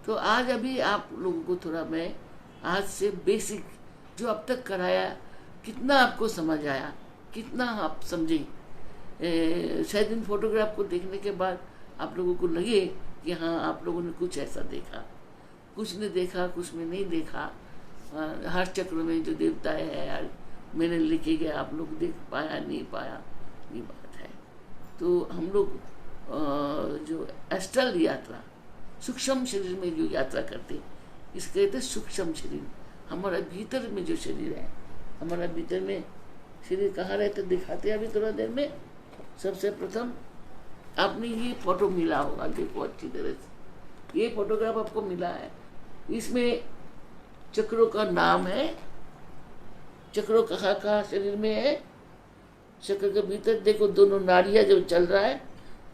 तो आज अभी आप लोगों को थोड़ा मैं आज से बेसिक जो अब तक कराया, कितना आपको समझ आया, कितना आप समझे। शायद इन फोटोग्राफ को देखने के बाद आप लोगों को लगे कि हाँ, आप लोगों ने कुछ ऐसा देखा, कुछ ने देखा, कुछ में नहीं देखा। हर चक्र में जो देवताएं हैं यार, मैंने लिखे गया, आप लोग देख पाया नहीं पाया, ये बात है। तो हम लोग जो एस्ट्रल यात्रा, सूक्ष्म शरीर में जो यात्रा करते, इसके कहते सूक्ष्म शरीर। हमारा भीतर में जो शरीर है, हमारा भीतर में शरीर कहाँ रहते दिखाते हैं अभी थोड़ा देर में। सबसे प्रथम आपने ये फोटो मिला होगा, देखो अच्छी तरह से, ये फोटोग्राफ आपको मिला है। इसमें चक्रों का नाम है, चक्रों कहाँ शरीर में है। चक्र के भीतर देखो दोनों नाड़ियाँ जो चल रहा है,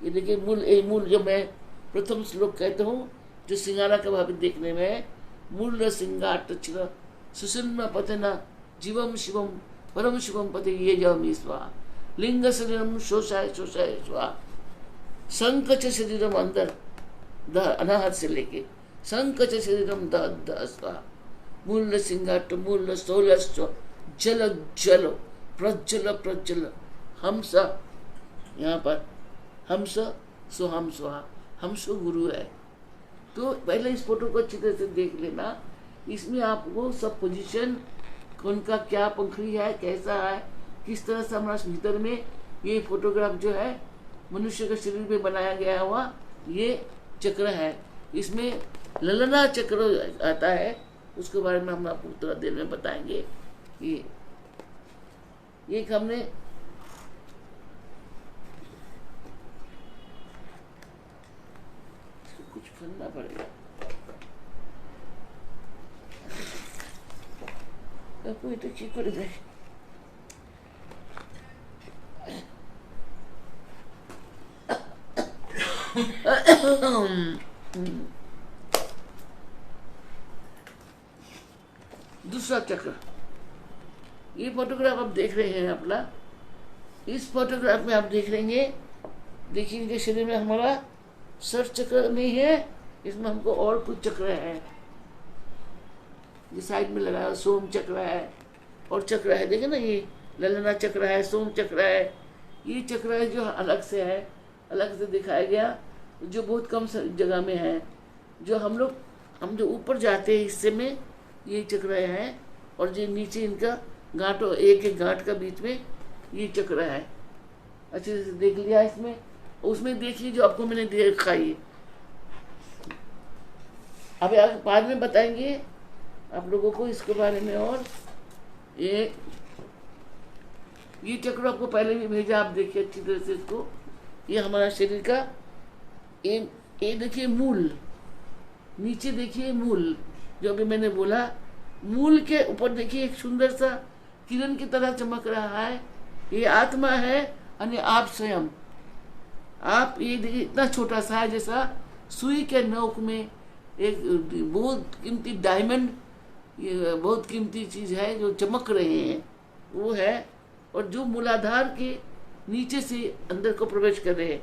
ये देखिए मूल जो मैं प्रथम श्लोक कहता हूँ, जो सिंगारा के भाव देखने में है। मूल सिंगार तच्छ्र सुषुम्ना पतना जीवम शिवम परम शिवम पते ये जम स्वा लिंग शरीरम शोषाय स्वा संकच शरीरम अंदर अनाहत से लेके संकच शरीरम द स्वा मूल सिंगाट मूल सोलस्व जल जल प्रज्वल प्रज्वल हंस, यहाँ पर हंस सो हम स्वा, हंस गुरु है। तो पहले इस फोटो को अच्छी तरह से देख लेना। इसमें आपको सब पोजीशन, उनका क्या पंखड़ी है, कैसा है, किस तरह से हमारा भीतर में ये फोटोग्राफ जो है मनुष्य के शरीर में बनाया गया हुआ ये चक्र है। इसमें ललना चक्र आता है, उसके बारे में हम आपको थोड़ा देर में बताएंगे। ये हमने कुछ करना पड़ेगा, कोई तो ठीक कर दे। दूसरा चक्र, ये फोटोग्राफ आप देख रहे हैं अपना। इस फोटोग्राफ में आप देख लेंगे, देखिए शरीर में हमारा सर चक्र नहीं है, इसमें हमको और कुछ चक्र है। ये साइड में लगाया सोम चक्र है और चक्र है, देखे ना, ये ललना चक्र है, सोम चक्र है। ये चक्र है जो अलग से है, अलग से दिखाया गया, जो बहुत कम जगह में है। जो हम जो ऊपर जाते हैं हिस्से में ये चक्र है, और जो नीचे इनका गांठों एक एक गांठ का बीच में ये चक्र है। अच्छे से देख लिया इसमें। उसमें देखिए जो आपको मैंने देखा, ये अभी बाद में बताएंगे आप लोगों को इसके बारे में। और ये चक्र आपको पहले भी भेजा, आप देखिए अच्छी तरह से इसको। ये हमारा शरीर का ये देखिए मूल, नीचे देखिए मूल, जो अभी मैंने बोला, मूल के ऊपर देखिए एक सुंदर सा किरण की तरह चमक रहा है, ये आत्मा है। और आप स्वयं, आप ये देखिए इतना छोटा सा है, जैसा सुई के नोक में एक बहुत कीमती डायमंड, ये बहुत कीमती चीज है जो चमक रहे हैं, वो है। और जो मूलाधार के नीचे से अंदर को प्रवेश कर रहे हैं।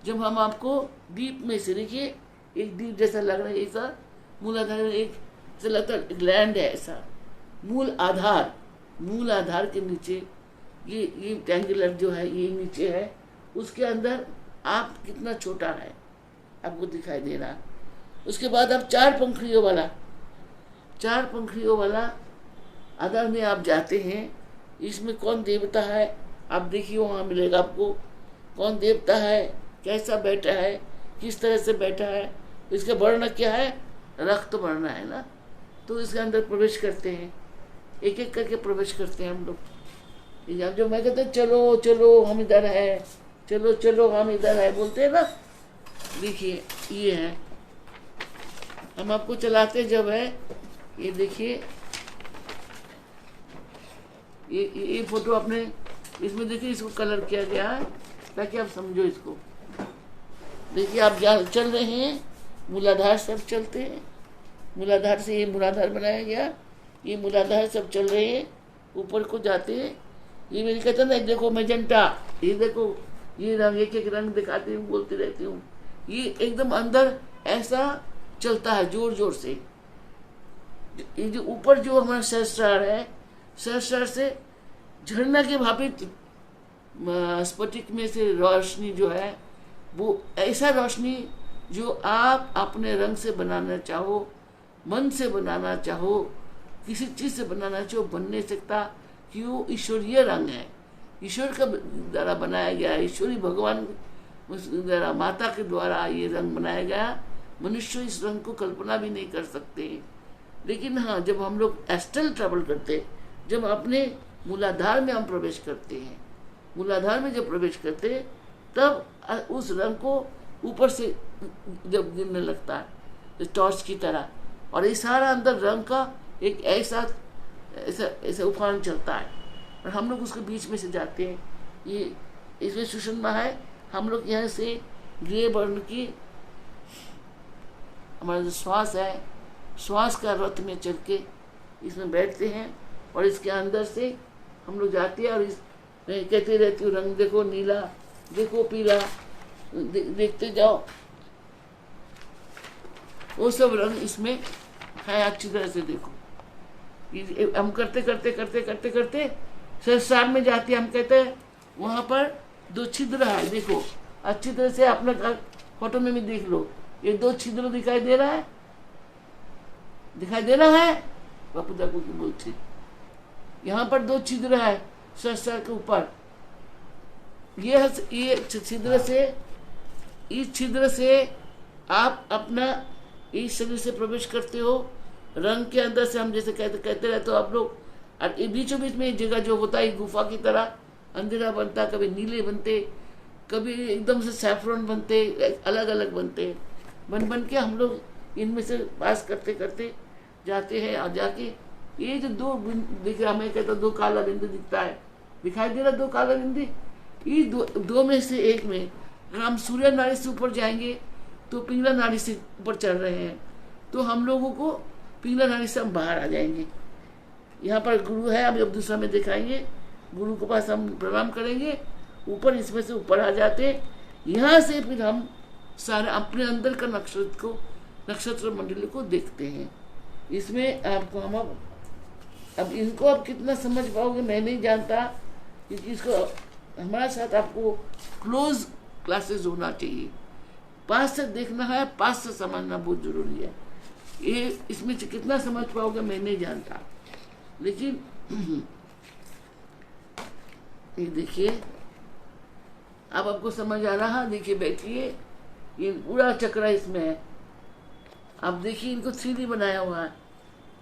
जब हम आपको दीप में से देखिए, एक दीप जैसा लग रहा है, ऐसा मूलाधार एक से लगता है लैंड है ऐसा। मूल आधार के नीचे ये ट्रायंगुलर जो है ये नीचे है, उसके अंदर आप कितना छोटा है आपको दिखाई दे रहा। उसके बाद आप चार पंखड़ियों वाला आधार में आप जाते हैं। इसमें कौन देवता है आप देखिए, वहाँ मिलेगा आपको कौन देवता है, कैसा बैठा है, किस तरह से बैठा है, इसका वर्ण क्या है, रक्त वर्ण है ना। तो इसके अंदर प्रवेश करते हैं, एक एक करके प्रवेश करते हैं हम लोग। जो मैं कहते चलो चलो हम इधर है, चलो चलो हम इधर है बोलते हैं ना, देखिए ये है। हम आपको चलाते जब है, ये देखिए ये फोटो आपने इसमें देखिए, इसको कलर किया गया है ताकि आप समझो इसको। देखिए आप चल रहे हैं, मूलाधार सब चलते हैं, मूलाधार से ये मूलाधार बनाया गया, ये मूलाधार सब चल रहे हैं, ऊपर को जाते हैं। ये मेरी कहता ना, देखो मैजेंटा, ये देखो ये रंग, एक एक रंग दिखाती हूँ, बोलती रहती हूँ। ये एकदम अंदर ऐसा चलता है जोर जोर से। ये जो ऊपर जो हमारा सहस्रार है, सहस्रार से झरना के भापित स्फटिक में से रोशनी जो है, वो ऐसा रोशनी जो आप अपने रंग से बनाना चाहो, मन से बनाना चाहो, किसी चीज से बनाना चाहो, बन नहीं सकता कि वो ईश्वरीय रंग है, ईश्वर का द्वारा बनाया गया है, ईश्वरी भगवान द्वारा, माता के द्वारा ये रंग बनाया गया। मनुष्य इस रंग को कल्पना भी नहीं कर सकते। लेकिन हाँ, जब हम लोग एस्ट्रल ट्रैवल करते, जब अपने मूलाधार में हम प्रवेश करते हैं, मूलाधार में जब प्रवेश करते तब उस रंग को ऊपर से जब गिरने लगता है टॉर्च की तरह, और ये सारा अंदर रंग का एक ऐसा ऐसा ऐसा उफान चलता है, और हम लोग उसके बीच में से जाते हैं। ये इसमें सुषमा है, हम लोग यहाँ से ग्रे वर्ण की हमारा जो श्वास है, श्वास का रथ में चल के इसमें बैठते हैं, और इसके अंदर से हम लोग जाते हैं, और इस मैं कहते रहती हूँ रंग देखो नीला, देखो पीला, देखते जाओ, वो सब रंग इसमें है, अच्छी तरह से देखो। हम करते करते करते करते करते सहस्रार में जाते हैं, हम कहते हैं वहां पर 2 छिद्र है, देखो अच्छी तरह से अपने फोटो में भी देख लो, ये 2 छिद्र दिखाई दे रहा है, दिखाई दे रहा है बापू दाकू की बोलती, यहाँ पर 2 छिद्र है सहस्रार के ऊपर। ये छिद्र से, इस छिद्र से आप अपना इस शरीर से प्रवेश करते हो, रंग के अंदर से हम जैसे कहते रहते हो आप लोग, और ये बीचों बीच में जगह जो होता है गुफा की तरह अंधेरा बनता, कभी नीले बनते, कभी एकदम से सैफरन बनते, अलग अलग बनते, बन के हम लोग इनमें से पास करते करते जाते हैं, और जाके ये जो 2 दिख रहा, मैं कहता 2 काला बिंदु दिखता है, दिखाई दे रहा 2 काला बिंदु, ये दो में से एक में अगर हम सूर्य नाड़ी से ऊपर जाएंगे तो पिंगला नाड़ी से ऊपर चढ़ रहे हैं, तो हम लोगों को पिंगला नाड़ी से हम बाहर आ जाएंगे। यहाँ पर गुरु है, अब दूसरा में दिखाएंगे, गुरु के पास हम प्रणाम करेंगे, ऊपर इसमें से ऊपर आ जाते, यहाँ से फिर हम सारे अपने अंदर का नक्षत्र मंडली को देखते हैं। इसमें आपको हम अब इनको आप कितना समझ पाओगे मैं नहीं जानता, क्योंकि इसको हमारे साथ आपको क्लोज क्लासेस होना चाहिए, पास से देखना है, पास से समझना बहुत जरूरी है। ये इसमें से कितना समझ पाओगे मैं नहीं जानता, लेकिन ये देखिए अब आपको समझ आ रहा, देखिए बैठिए, ये पूरा चक्र इसमें है। अब देखिए इनको 3D बनाया हुआ है,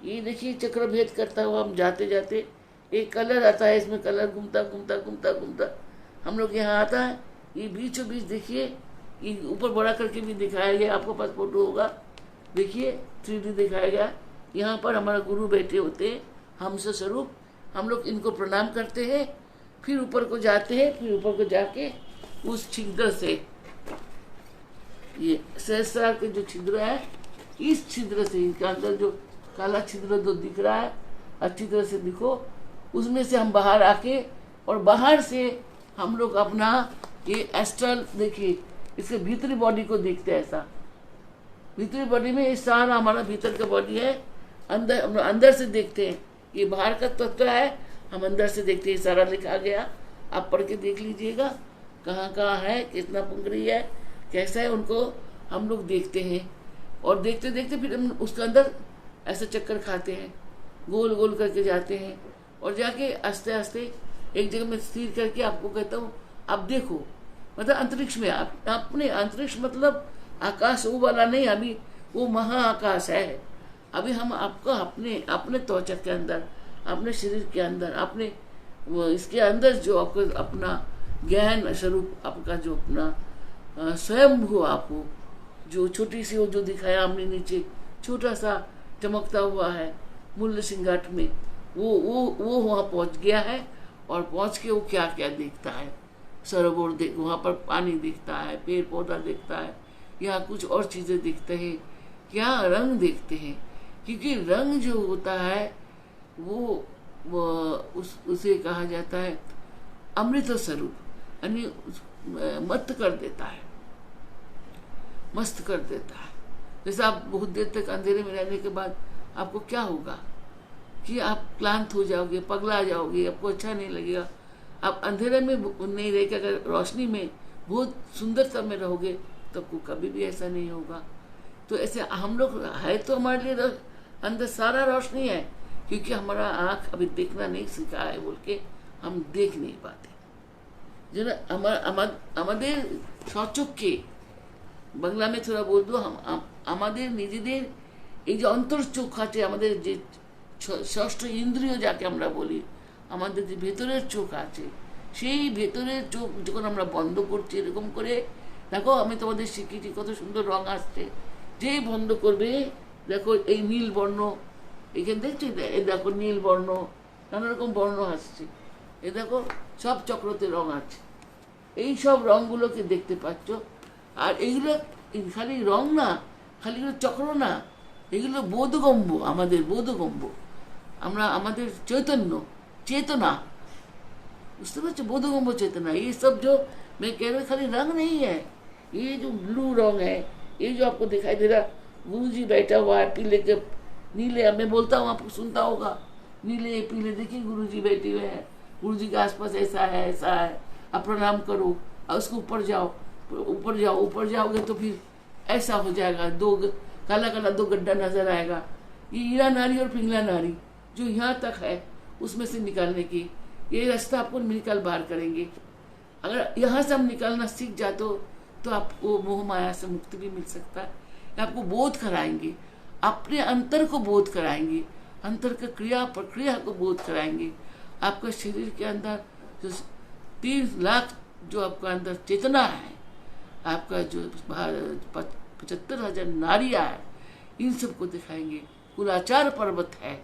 ये देखिए चक्र भेद करता हुआ हम जाते जाते एक कलर आता है, इसमें कलर घूमता घूमता घूमता घूमता हम लोग यहाँ आता है। ये बीचों बीच देखिए, ये ऊपर बड़ा करके भी दिखाया गया, आपको पास फोटो होगा, देखिए 3D दिखाया गया। यहाँ पर हमारा गुरु बैठे होते हैं, हमसे स्वरूप, हम लोग इनको प्रणाम करते हैं, फिर ऊपर को जाते हैं, फिर ऊपर को जाके उस छिद्र से, ये सहस्रार के जो छिद्र है, इस छिद्र से, इनका अंदर जो काला छिद्र जो दिख रहा है अच्छी तरह से दिखो, उसमें से हम बाहर आके, और बाहर से हम लोग अपना ये एस्ट्रल देखिए, इसके भीतरी बॉडी को देखते हैं, ऐसा भीतरी बॉडी में ये सारा हमारा भीतर का बॉडी है, अंदर हम अंदर से देखते हैं, ये बाहर का तत्व है, हम अंदर से देखते हैं, सारा लिखा गया, आप पढ़ के देख लीजिएगा कहाँ कहाँ है, कितना पुंगरी है, कैसा है, उनको हम लोग देखते हैं। और देखते देखते फिर हम उसके अंदर ऐसे चक्कर खाते हैं, गोल गोल करके जाते हैं, और जाके आस्ते आस्ते एक जगह में स्थिर करके आपको कहता हूँ आप देखो, मतलब अंतरिक्ष में, आप अपने अंतरिक्ष मतलब आकाश वो वाला नहीं, अभी वो महाआकाश है। अभी हम आपको अपने अपने त्वचा के अंदर, अपने शरीर के अंदर, अपने इसके अंदर जो आपको अपना ज्ञान स्वरूप, आपका जो अपना स्वयं हो, आप हो, जो छोटी सी वो जो दिखाया हमने नीचे, छोटा सा चमकता हुआ है मूल्य सिंगाट में, वो वहाँ पहुँच गया है, और पहुँच के वो क्या क्या देखता है, सरोवर देख, वहाँ पर पानी दिखता है, पेड़ पौधा दिखता है, या कुछ और चीज़ें दिखते हैं, क्या रंग देखते हैं, क्योंकि रंग जो होता है वो उसे कहा जाता है अमृत स्वरूप, यानी मस्त कर देता है, मस्त कर देता है। जैसे आप बहुत देर तक अंधेरे में रहने के बाद आपको क्या होगा कि आप क्लांत हो जाओगे, पगला जाओगे, आपको अच्छा नहीं लगेगा। आप अंधेरे में नहीं रह के अगर रोशनी में बहुत सुंदरता में रहोगे तो आपको कभी भी ऐसा नहीं होगा। तो ऐसे हम लोग है तो हमारे लिए अंदर सारा रोशनी है, क्योंकि हमारा आँख अभी देखना नहीं सीखा है बोल के हम देख नहीं पाते। जो ना আমাদের সচক্ষে বাংলা में थोड़ा बोल दो, আমাদের নিজেদের এই যে অন্তর চোখ আছে, আমাদের যে ষষ্ঠ ইন্দ্রিয় যাকে আমরা বলি, আমাদের যে ভেতরের চোখ আছে, সেই ভেতরের চোখ যখন আমরা বন্ধ করছি এরকম করে, দেখো আমি তোমাদের শিখিয়েছি কত সুন্দর রং আসছে, যেই বন্ধ করবে দেখো এই নীল বর্ণ, এখানে দেখছি এই দেখো নীল বর্ণ, নানা রকম বর্ণ আসছে, এ দেখো সব চক্রতে রং আছে, এই সব রঙগুলোকে দেখতে পাচ্ছ। আর এইগুলো খালি রং না, খালি এগুলো চক্র না, এগুলো বোধগম্য, আমাদের বোধগম্য, আমরা আমাদের चैतन्य चेतना, बुझते पारछो, बोधगम्य चेतना। ये सब जो मैं कह रहा हूँ खाली रंग नहीं है, ये जो ब्लू रंग है, ये जो आपको दिखाई दे रहा, गुरु जी बैठा हुआ है पीले के नीले, मैं बोलता हूँ आपको सुनता होगा, नीले पीले देखिए गुरु जी बैठे हुए हैं, गुरु जी के आसपास ऐसा है ऐसा है, आप प्रणाम करो और उसको ऊपर जाओ, ऊपर जाओ, ऊपर जाओगे तो फिर ऐसा हो जाएगा, दो काला काला दो गड्ढा नजर आएगा। ये हीरा नारी और पिंगला नारी जो यहाँ तक है उसमें से निकालने की, ये रास्ता आपको निकाल बाहर करेंगे। अगर यहाँ से हम निकालना सीख जाते हो तो आपको मोह माया से मुक्ति भी मिल सकता है। आपको बोध कराएंगे, अपने अंतर को बोध कराएंगे, अंतर का क्रिया प्रक्रिया को बोध कराएंगे। आपका शरीर के अंदर जो 3 लाख जो आपका अंदर चेतना है, आपका जो 75,000 नारियाँ है, इन सबको दिखाएंगे। कुलाचार पर्वत है,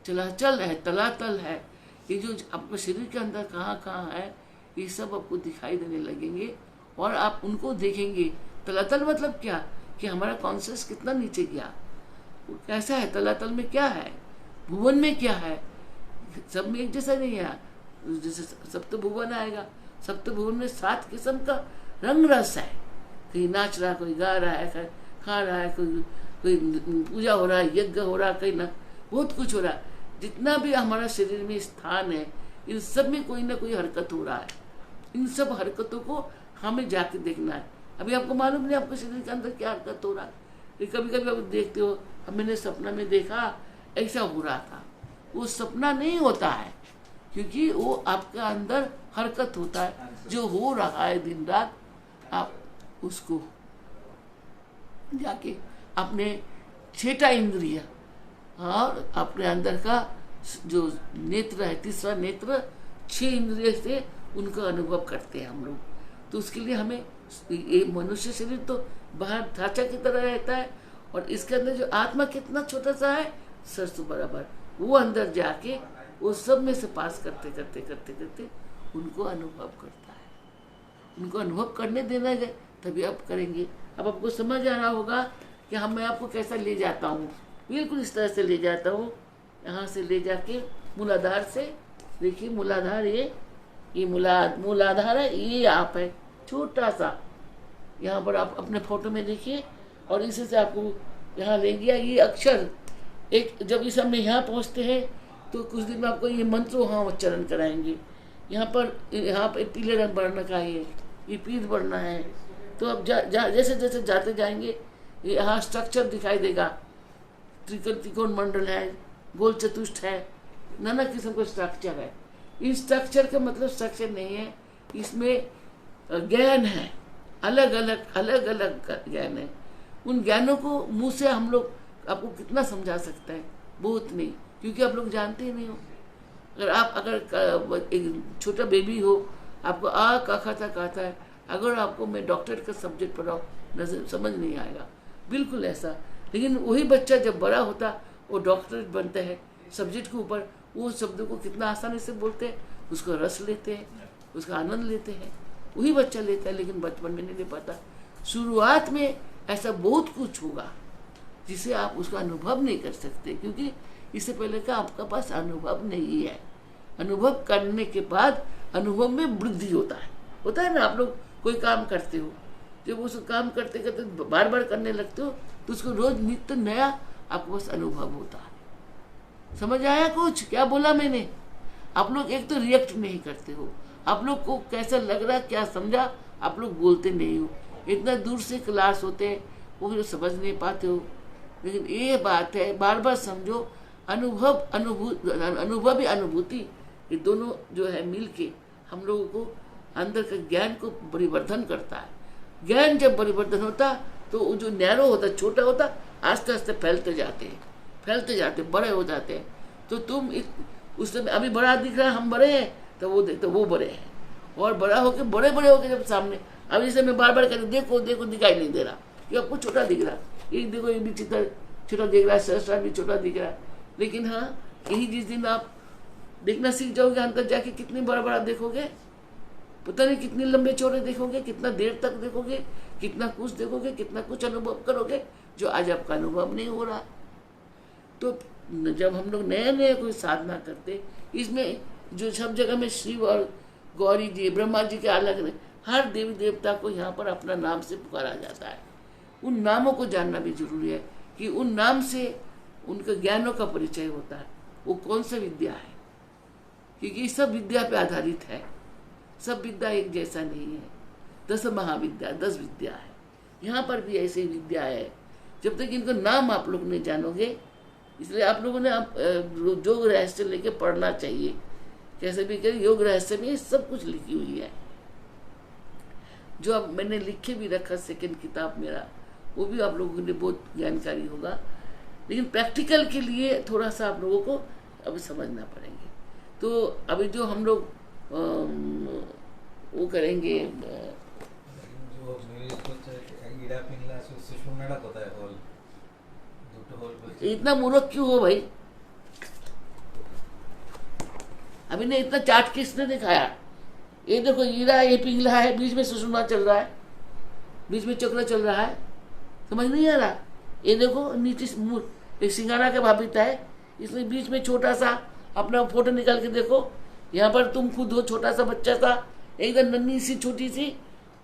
चलाचल है, तलातल है, ये जो आपके शरीर के अंदर कहाँ कहाँ है ये सब आपको दिखाई देने लगेंगे और आप उनको देखेंगे। तलातल मतलब क्या कि हमारा कॉन्शियस कितना नीचे गया, कैसा है, तलातल में क्या है, भुवन में क्या है, सब में एक जैसा नहीं है। जैसे सप्त भुवन आएगा, सप्त भुवन में 7 किस्म का रंग रस है, कहीं नाच रहा, कोई गा रहा है, कोई खा रहा है, कोई पूजा हो रहा है, यज्ञ हो रहा है, कहीं ना बहुत कुछ हो रहा है। जितना भी हमारा शरीर में स्थान है इन सब में कोई ना कोई हरकत हो रहा है। इन सब हरकतों को हमें जाके देखना है। अभी आपको मालूम नहीं आपके शरीर के अंदर क्या हरकत हो रहा है, कभी कभी आप देखते हो, अब मैंने सपना में देखा ऐसा हो रहा था, वो सपना नहीं होता है, क्योंकि वो आपका अंदर हरकत होता है जो हो रहा है दिन रात। आप उसको जाके अपने 6टा इंद्रिय और अपने अंदर का जो नेत्र है, तीसरा नेत्र, 6 इंद्रिय से उनका अनुभव करते हैं हम लोग। तो उसके लिए हमें ये मनुष्य शरीर तो बाहर ढांचा की तरह रहता है और इसके अंदर जो आत्मा कितना छोटा सा है, सरसों बराबर, वो अंदर जाके वो सब में से पास करते करते करते करते उनको अनुभव करता है। उनको अनुभव करने देना है तभी आप करेंगे। अब आपको समझ आ रहा होगा कि मैं आपको कैसा ले जाता हूँ, बिल्कुल इस तरह से ले जाता हूँ, यहाँ से ले जाके मूलाधार से, देखिए मूलाधार, ये मूलाधार है, ये आप है छोटा सा, यहाँ पर आप अपने फोटो में देखिए, और इसी से आपको यहाँ ले गया ये अक्षर। एक जब इस हम यहाँ पहुँचते हैं तो कुछ दिन में आपको ये मंत्र वहाँ उच्चारण कराएंगे। यहाँ पर पीले रंग बढ़ना का ये पीर बढ़ना है। तो अब जैसे जैसे जाते जाएंगे यहाँ स्ट्रक्चर दिखाई देगा, त्रिकोण मंडल है, गोल चतुष्ट है, नाना किस्म का स्ट्रक्चर है। इस स्ट्रक्चर का मतलब स्ट्रक्चर नहीं है, इसमें ज्ञान है, अलग अलग ज्ञान है। उन ज्ञानों को मुंह से हम लोग आपको कितना समझा सकता है, बहुत नहीं, क्योंकि आप लोग जानते ही नहीं हो। अगर एक छोटा बेबी हो, आपको आ का खा तक आता है, अगर आपको मैं डॉक्टर का सब्जेक्ट पढ़ाऊँ नजर समझ नहीं आएगा, बिल्कुल ऐसा। लेकिन वही बच्चा जब बड़ा होता वो डॉक्टर बनता है सब्जेक्ट के ऊपर, वो शब्दों को कितना आसानी से बोलते हैं, उसका रस लेते हैं, उसका आनंद लेते हैं। वही बच्चा लेता है, लेकिन बचपन में नहीं ले पाता। शुरुआत में ऐसा बहुत कुछ होगा जिसे आप उसका अनुभव नहीं कर सकते, क्योंकि इससे पहले का आपका पास अनुभव नहीं है। अनुभव करने के बाद अनुभव में वृद्धि होता है ना। आप लोग कोई काम करते हो जब उसको काम करते करते बार बार करने लगते हो तो उसको रोज नित्य नया आपको बस अनुभव होता है। समझ आया कुछ क्या बोला मैंने? आप लोग एक तो रिएक्ट नहीं करते हो, आप लोग को कैसा लग रहा क्या समझा आप लोग बोलते नहीं हो। इतना दूर से क्लास होते हैं वो भी समझ नहीं पाते हो। लेकिन ये बात है, बार बार समझो, अनुभव ही अनुभूति, ये दोनों जो है मिल के हम लोगों को अंदर के ज्ञान को परिवर्धन करता है। ज्ञान जब परिवर्तन होता तो वो जो नैरो होता, छोटा होता, आस्ते आस्ते फैलते जाते बड़े हो जाते हैं। तो तुम उस समय अभी बड़ा दिख रहा है, हम बड़े हैं, तो वो बड़े हैं, और बड़ा होके बड़े होके जब सामने, अब इसे मैं बार बार कहते देखो देखो दिखाई नहीं दे रहा, ये आपको छोटा दिख रहा, ये देखो ये भी चित्र छोटा दिख रहा है, सहस्रा भी छोटा दिख रहा है। लेकिन हाँ, यही जिस दिन आप देखना सीख जाओगे, अंदर जाके कितने बड़ा देखोगे, पता नहीं कितने लंबे चौड़े देखोगे, कितना देर तक देखोगे, कितना कुछ देखोगे, कितना कुछ अनुभव करोगे जो आज आपका अनुभव नहीं हो रहा। तो जब हम लोग नए कोई साधना करते, इसमें जो सब जगह में शिव और गौरी जी, ब्रह्मा जी के अलग, हर देवी देवता को यहाँ पर अपना नाम से पुकारा जाता है। उन नामों को जानना भी जरूरी है कि उन नाम से उनके ज्ञानों का परिचय होता है, वो कौन सा विद्या है, क्योंकि सब विद्या पे आधारित है। सब विद्या एक जैसा नहीं है। 10 महाविद्या, 10 विद्या है, यहाँ पर भी ऐसी विद्या है। जब तक इनको नाम आप लोग नहीं जानोगे, इसलिए आप लोगों ने योग रहस्य लेके पढ़ना चाहिए। कैसे भी करें, योग रहस्य में सब कुछ लिखी हुई है, जो अब मैंने लिखे भी रखा, सेकंड किताब मेरा, वो भी आप लोगों के लिए बहुत जानकारी होगा। लेकिन प्रैक्टिकल के लिए थोड़ा सा आप लोगों को अब समझना पड़ेंगे। तो अभी जो हम लोग वो करेंगे, इतना मूर्ख क्यों हो भाई? अभी ने इतना चार्ट किसने दिखाया? ये देखो ईरा, ये पिंगला है, बीच में सुषुम्ना चल रहा है, बीच में चक्र चल रहा है, समझ नहीं आ रहा? ये देखो नीचे एक सिंगारा का भापिता है, इसलिए बीच में छोटा सा अपना फोटो निकाल के देखो। यहाँ पर तुम खुद हो, छोटा सा बच्चा सा, एकदम नन्ही सी छोटी सी,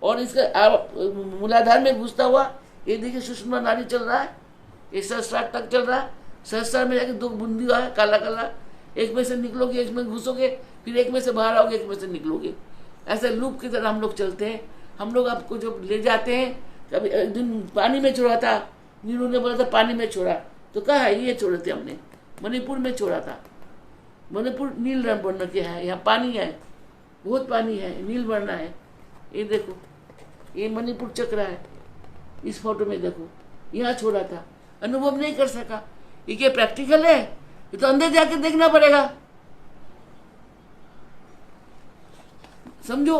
और इसका मूलाधार में घुसता हुआ ये देखिए सुषुम्ना नाड़ी चल रहा है, ये सहस्रार तक चल रहा है। सहस्रार में जाके 2 बूंदी है काला काला, एक में से निकलोगे, एक में घुसोगे, फिर एक में से बाहर आओगे, एक में से निकलोगे। ऐसे लूप की तरह हम लोग चलते हैं। हम लोग आपको जब ले जाते हैं, कभी एक दिन पानी में छोड़ा था, नीरू ने बोला था पानी में छोड़ा, तो कहा है ये छोड़े थे हमने, मणिपुर में छोड़ा था। मणिपुर नील रंग वर्ण के है, यहाँ पानी है, बहुत पानी है, नील वर्ण है। ये देखो ये मणिपुर चक्र है, इस फोटो में देखो, यहाँ छोड़ा था, अनुभव नहीं कर सका। ये क्या प्रैक्टिकल है? ये तो अंदर जाके देखना पड़ेगा, समझो।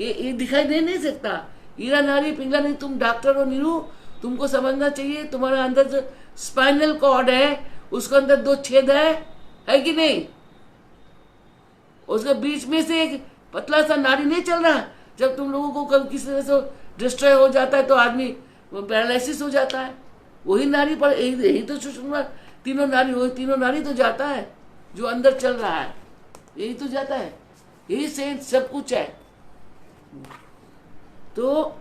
ये दिखाई दे नहीं सकता। हीरा नारी पिंगला नहीं, तुम डॉक्टर हो नीरू, तुमको समझना चाहिए। तुम्हारे अंदर जो स्पाइनल कॉर्ड है उसके अंदर 2 छेद है कि नहीं? उसके बीच में से एक पतला सा नाड़ी नहीं चल रहा। जब तुम लोगों को कभी किसी तरह से डिस्ट्रॉय हो जाता है तो आदमी पैरालिसिस हो जाता है, वही नाड़ी पर, यही तो सुषुम्ना, तीनों नाड़ी, वही तीनों नाड़ी तो जाता है जो अंदर चल रहा है, यही तो जाता है, यही से सब कुछ है। तो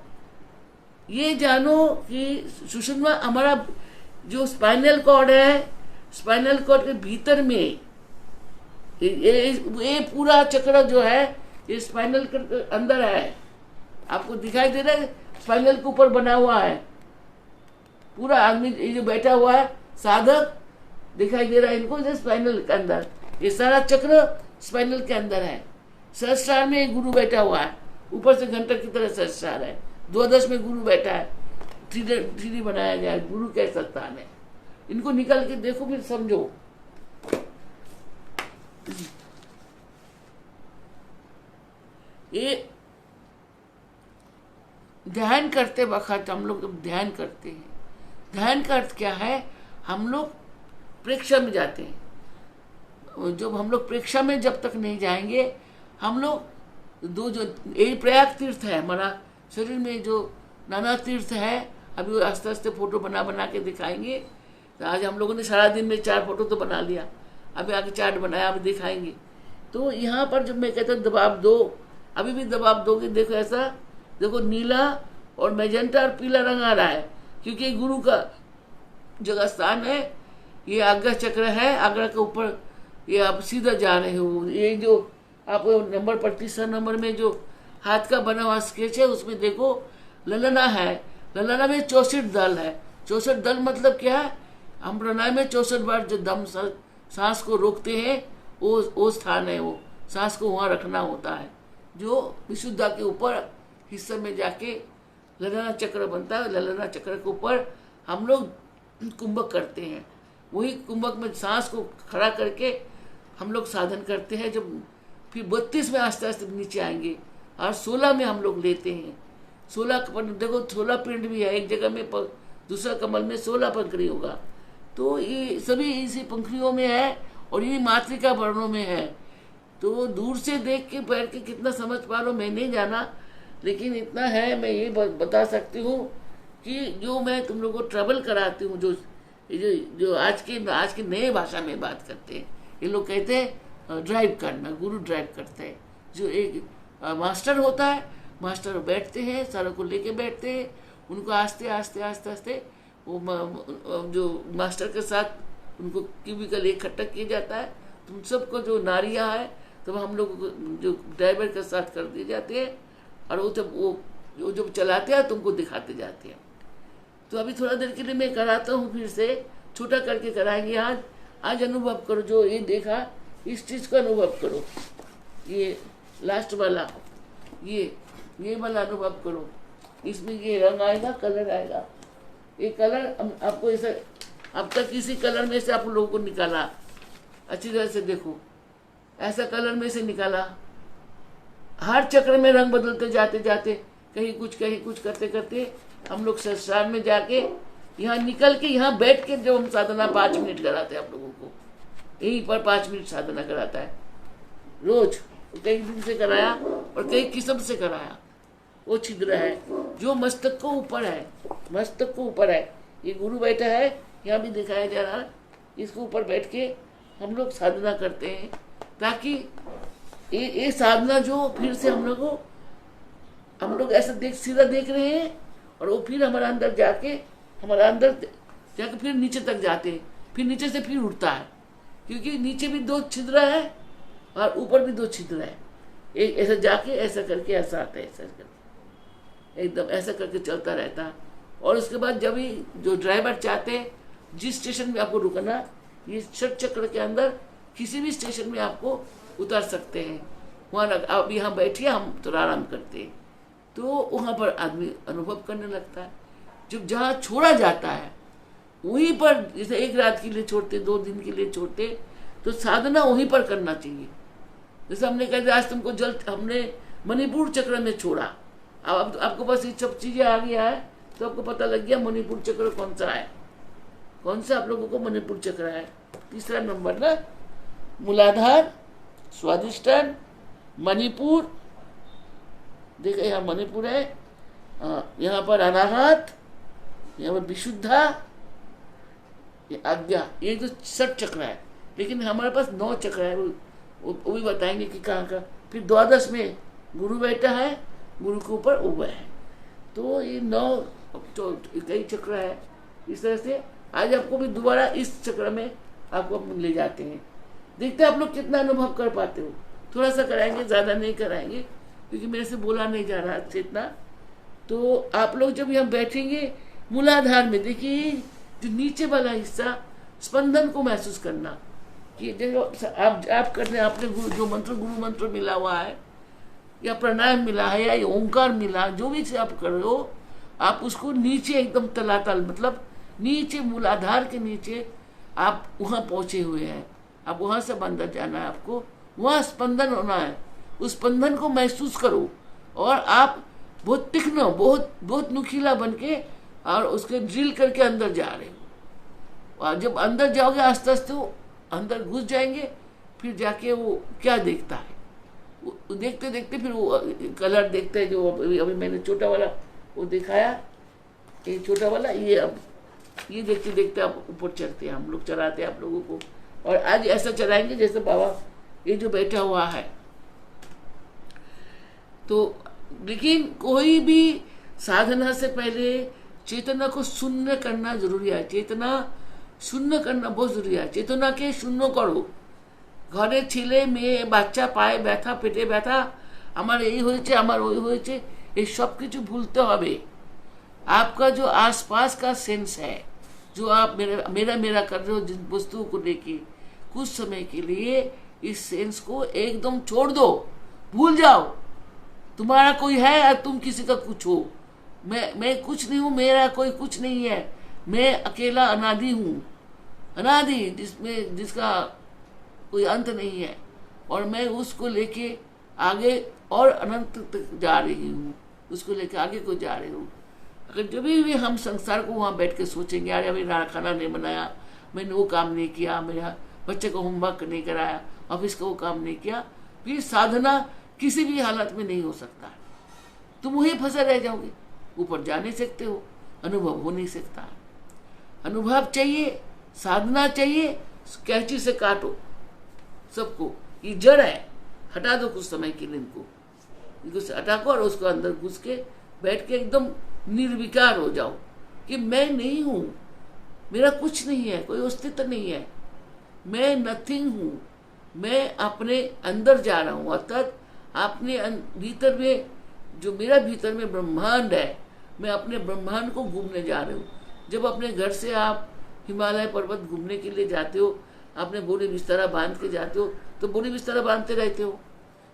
ये जानो कि सुषुम्ना हमारा जो स्पाइनल कॉर्ड है, स्पाइनल कॉर्ड के भीतर में ये पूरा चक्र जो है ये स्पाइनल के अंदर है। आपको दिखाई दे रहा है, स्पाइनल के ऊपर बना हुआ है पूरा। आदमी ये जो बैठा हुआ है साधक, दिखाई दे रहा है इनको, स्पाइनल के अंदर ये सारा चक्र स्पाइनल के अंदर है। सहस्रार में एक गुरु बैठा हुआ है, ऊपर से घंटा की तरह सहस्रार है, द्वादश में गुरु बैठा है, 3D बनाया गया है, गुरु के स्थान है। इनको निकाल के देखो फिर समझो। ये ध्यान करते वक्त हम लोग ध्यान करते हैं, ध्यान का अर्थ क्या है? हम लोग प्रेक्षा में जाते हैं। जब हम लोग प्रेक्षा में जब तक नहीं जाएंगे, हम लोग जो यही प्रयाग तीर्थ है हमारा शरीर में, जो नाना तीर्थ है, अभी आस्ते आस्ते फोटो बना के दिखाएंगे। तो आज हम लोगों ने सारा दिन में 4 फोटो तो बना लिया, अभी आगे चार्ट बनाया, अभी दिखाएंगे। तो यहाँ पर जब मैं कहता हूँ दबाव दो, अभी भी दबाव दोगे, देखो ऐसा, देखो नीला और मैजेंटा और पीला रंग आ रहा है, क्योंकि गुरु का जगह स्थान है, ये आज्ञा चक्र है, आज्ञा के ऊपर ये आप सीधा जा रहे हो। ये जो आप नंबर 35 नंबर में जो हाथ का बना हुआ स्केच है उसमें देखो ललना है, ललना में 64 दल है। 64 दल मतलब क्या है? हम प्राणायाम में 64 बार जो दम सांस को रोकते हैं वो स्थान है, वो सांस को वहाँ रखना होता है, जो विशुद्धा के ऊपर हिस्से में जाके ललना चक्र बनता है। ललना चक्र के ऊपर हम लोग कुंभक करते हैं, वही कुंभक में सांस को खड़ा करके हम लोग साधन करते हैं। जब फिर 32 में आस्ते आस्ते नीचे आएंगे और 16 में हम लोग लेते हैं। 16 देखो 16 पिंड भी है, एक जगह में दूसरा कमल में 16 पंखड़ी होगा, तो ये सभी इसी पंखड़ियों में है और ये मातृका वर्णों में है। तो दूर से देख के बैठ के कितना समझ पा रहा हूँ मैं नहीं जाना, लेकिन इतना है मैं ये बता सकती हूँ कि जो मैं तुम लोगों को ट्रैवल कराती हूँ, जो आज के नए भाषा में बात करते हैं, ये लोग कहते हैं ड्राइव करना, गुरु ड्राइव करते हैं। जो एक मास्टर होता है, मास्टर बैठते हैं, सारों को लेके बैठते हैं, उनको आस्ते आस्ते आस्ते आस्ते वो जो मास्टर के साथ उनको क्यूबिकल इकट्ठा किया जाता है। तुम सबको जो नारियाँ है तब हम लोग जो ड्राइवर के साथ कर दिए जाते हैं, और वो जब चलाते हैं तुमको दिखाते जाते हैं। तो अभी थोड़ा देर के लिए मैं कराता हूँ, फिर से छोटा करके कराएंगे। आज अनुभव करो, जो ये देखा इस चीज़ का अनुभव करो। ये लास्ट वाला ये वाला अनुभव करो, इसमें ये रंग आएगा, कलर आएगा। ये कलर आपको ऐसा, अब तक इसी कलर में से आप लोगों को निकाला, अच्छी तरह से देखो, ऐसा कलर में से निकाला। हर चक्र में रंग बदलते जाते जाते कहीं कुछ करते करते हम लोग संसार में जाके यहाँ निकल के यहाँ बैठ के जब हम साधना 5 मिनट कराते हैं आप लोगों को, यहीं पर 5 मिनट साधना कराता है रोज। कई दिन से कराया और कई किस्म से कराया। वो छिद्र है जो मस्तक को ऊपर है, मस्तक को ऊपर है। ये गुरु बैठा है, यहाँ भी दिखाया जा रहा है। इसके ऊपर बैठ के हम लोग साधना करते हैं, ताकि ये साधना जो फिर से हम लोग ऐसा सीधा देख रहे हैं, और वो फिर हमारा अंदर जाके फिर नीचे तक जाते हैं, फिर नीचे से फिर उठता है, क्योंकि नीचे भी 2 छिद्र है और ऊपर भी 2 छिद्र है। एक ऐसा जाके ऐसा करके ऐसा आता है, ऐसा करके एकदम ऐसा करके चलता रहता है। और उसके बाद जब भी जो ड्राइवर चाहते हैं जिस स्टेशन में आपको रुकना, ये षट चक्र के अंदर किसी भी स्टेशन में आपको उतार सकते हैं। वहाँ अब यहाँ बैठिए, हम थोड़ा आराम करते हैं, तो वहाँ पर आदमी अनुभव करने लगता है। जब जहाँ छोड़ा जाता है वहीं पर, जैसे 1 रात के लिए छोड़ते, 2 दिन के लिए छोड़ते, तो साधना वहीं पर करना चाहिए। जैसे हमने कहा आज तुमको हमने मणिपुर चक्र में छोड़ा, अब आपको बस ये सब चीजें आ गया है, तो आपको पता लग गया मणिपुर चक्र कौन सा है, कौन सा आप लोगों को मणिपुर चक्र है। 3रा नंबर ना, मूलाधार, स्वादिष्टान, मणिपुर। देखिए यहाँ मणिपुर है, यहाँ पर अनाहत, यहाँ पर विशुद्धा, ये आज्ञा, ये जो 6 चक्र है। लेकिन हमारे पास 9 चक्र है, वो भी बताएंगे कि कहाँ का। फिर 12 में गुरु बैठा है, गुरु के ऊपर उभय है। तो ये 9 कई चक्र है। इस तरह से आज आपको भी दोबारा इस चक्र में आपको ले जाते हैं। देखते हैं आप लोग कितना अनुभव कर पाते हो। थोड़ा सा कराएंगे, ज़्यादा नहीं कराएंगे, क्योंकि मेरे से बोला नहीं जा रहा अच्छे इतना। तो आप लोग जब यहाँ बैठेंगे मूलाधार में, देखिए जो नीचे वाला हिस्सा, स्पंदन को महसूस करना कि जो आप करने, आपने जो गुरु मंत्र मिला हुआ है, या प्राणायाम मिला है, या ओंकार मिला, जो भी से आप कर रहे हो, आप उसको नीचे एकदम तलातल, मतलब नीचे मूलाधार के नीचे आप वहाँ पहुँचे हुए हैं। अब वहाँ से अंदर जाना है आपको, वहाँ स्पंदन होना है। उस स्पंदन को महसूस करो, और आप बहुत तीक्ष्ण, बहुत नुकीला बन के और उसके ड्रिल करके अंदर जा रहे हो। और जब अंदर जाओगे आस्ते आस्ते वो अंदर घुस जाएंगे, फिर जाके वो क्या देखता है, वो देखते देखते फिर वो कलर देखते हैं। जो अभी मैंने छोटा वाला वो दिखाया, ये छोटा वाला, ये अब ये देखते देखते आप ऊपर चढ़ते हैं, हम लोग चलाते हैं आप लोगों को। और आज ऐसा चलाएंगे जैसे बाबा ये जो बैठा हुआ है। तो लेकिन कोई भी साधना से पहले चेतना को शून्य करना जरूरी है। चेतना शून्य करना बहुत जरूरी है। चेतना के शून्य करो। ঘরে ছেলে মেয়ে বাচ্চা পায়ে ব্যথা পেটে ব্যথা আমার এই হয়েছে আমার ওই হয়েছে ये सब कुछ भूलते হবে। आपका जो आसपास का सेंस है, जो आप मेरा मेरा मेरा कर रहे हो जिन वस्तुओं को लेके, कुछ समय के लिए इस सेंस को एकदम छोड़ दो, भूल जाओ। तुम्हारा कोई है और तुम किसी का कुछ हो। मैं कुछ नहीं हूँ, मेरा कोई कुछ नहीं है। मैं अकेला अनादि हूँ, अनादि जिसका कोई अंत नहीं है, और मैं उसको लेके आगे और अनंत तक जा रही हूँ, उसको लेके आगे को जा रही हूँ। अगर जब भी हम संसार को वहाँ बैठ के सोचेंगे, अरे अभी खाना नहीं बनाया, मैंने वो काम नहीं किया, मेरा बच्चे को होमवर्क नहीं कराया, ऑफिस का वो काम नहीं किया, फिर साधना किसी भी हालत में नहीं हो सकता। तुम वहीं फंसे रह जाओगे, ऊपर जा नहीं सकते हो, अनुभव हो नहीं सकता। अनुभव चाहिए, साधना चाहिए। कैंची से काटो सबको, ये जड़ है, हटा दो कुछ समय के लिए इनको हटा को, और उसको अंदर घुस के बैठ के एकदम निर्विकार हो जाओ कि मैं नहीं हूं, मेरा कुछ नहीं है, कोई अस्तित्व नहीं है, मैं नथिंग हूं, मैं अपने अंदर जा रहा हूं। अर्थात अपने भीतर में, जो मेरा भीतर में ब्रह्मांड है, मैं अपने ब्रह्मांड को घूमने जा रही हूँ। जब अपने घर से आप हिमालय पर्वत घूमने के लिए जाते हो, अपने बोरी बिस्तरा बांध के जाते हो, तो बोरी बिस्तरा बांधते रहते हो,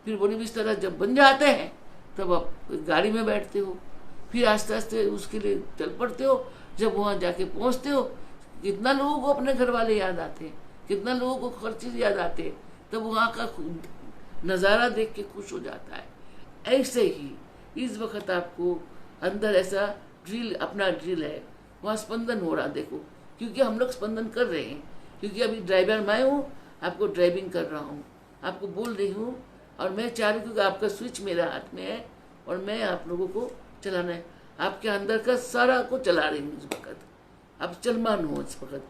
फिर बोरी बिस्तरा जब बन जाते हैं तब आप गाड़ी में बैठते हो, फिर आस्ते आस्ते उसके लिए चल पड़ते हो। जब वहाँ जाके पहुँचते हो, कितना लोगों को अपने घर वाले याद आते हैं, कितना लोगों को हर चीज़ याद आते हैं, तब वहाँ का नज़ारा देख के खुश हो जाता है। ऐसे ही इस वक्त आपको अंदर ऐसा ड्रिल, अपना ड्रिल है, वहाँ स्पंदन हो रहा, देखो, क्योंकि हम लोग स्पंदन कर रहे हैं, क्योंकि अभी ड्राइवर मैं हूँ, आपको ड्राइविंग कर रहा हूँ, आपको बोल रही हूँ, और मैं चाह रही हूँ क्योंकि आपका स्विच मेरा हाथ में है और मैं आप लोगों को चलाना है, आपके अंदर का सारा को चला रही हूँ इस वक्त। आप चलमान हो इस वक्त,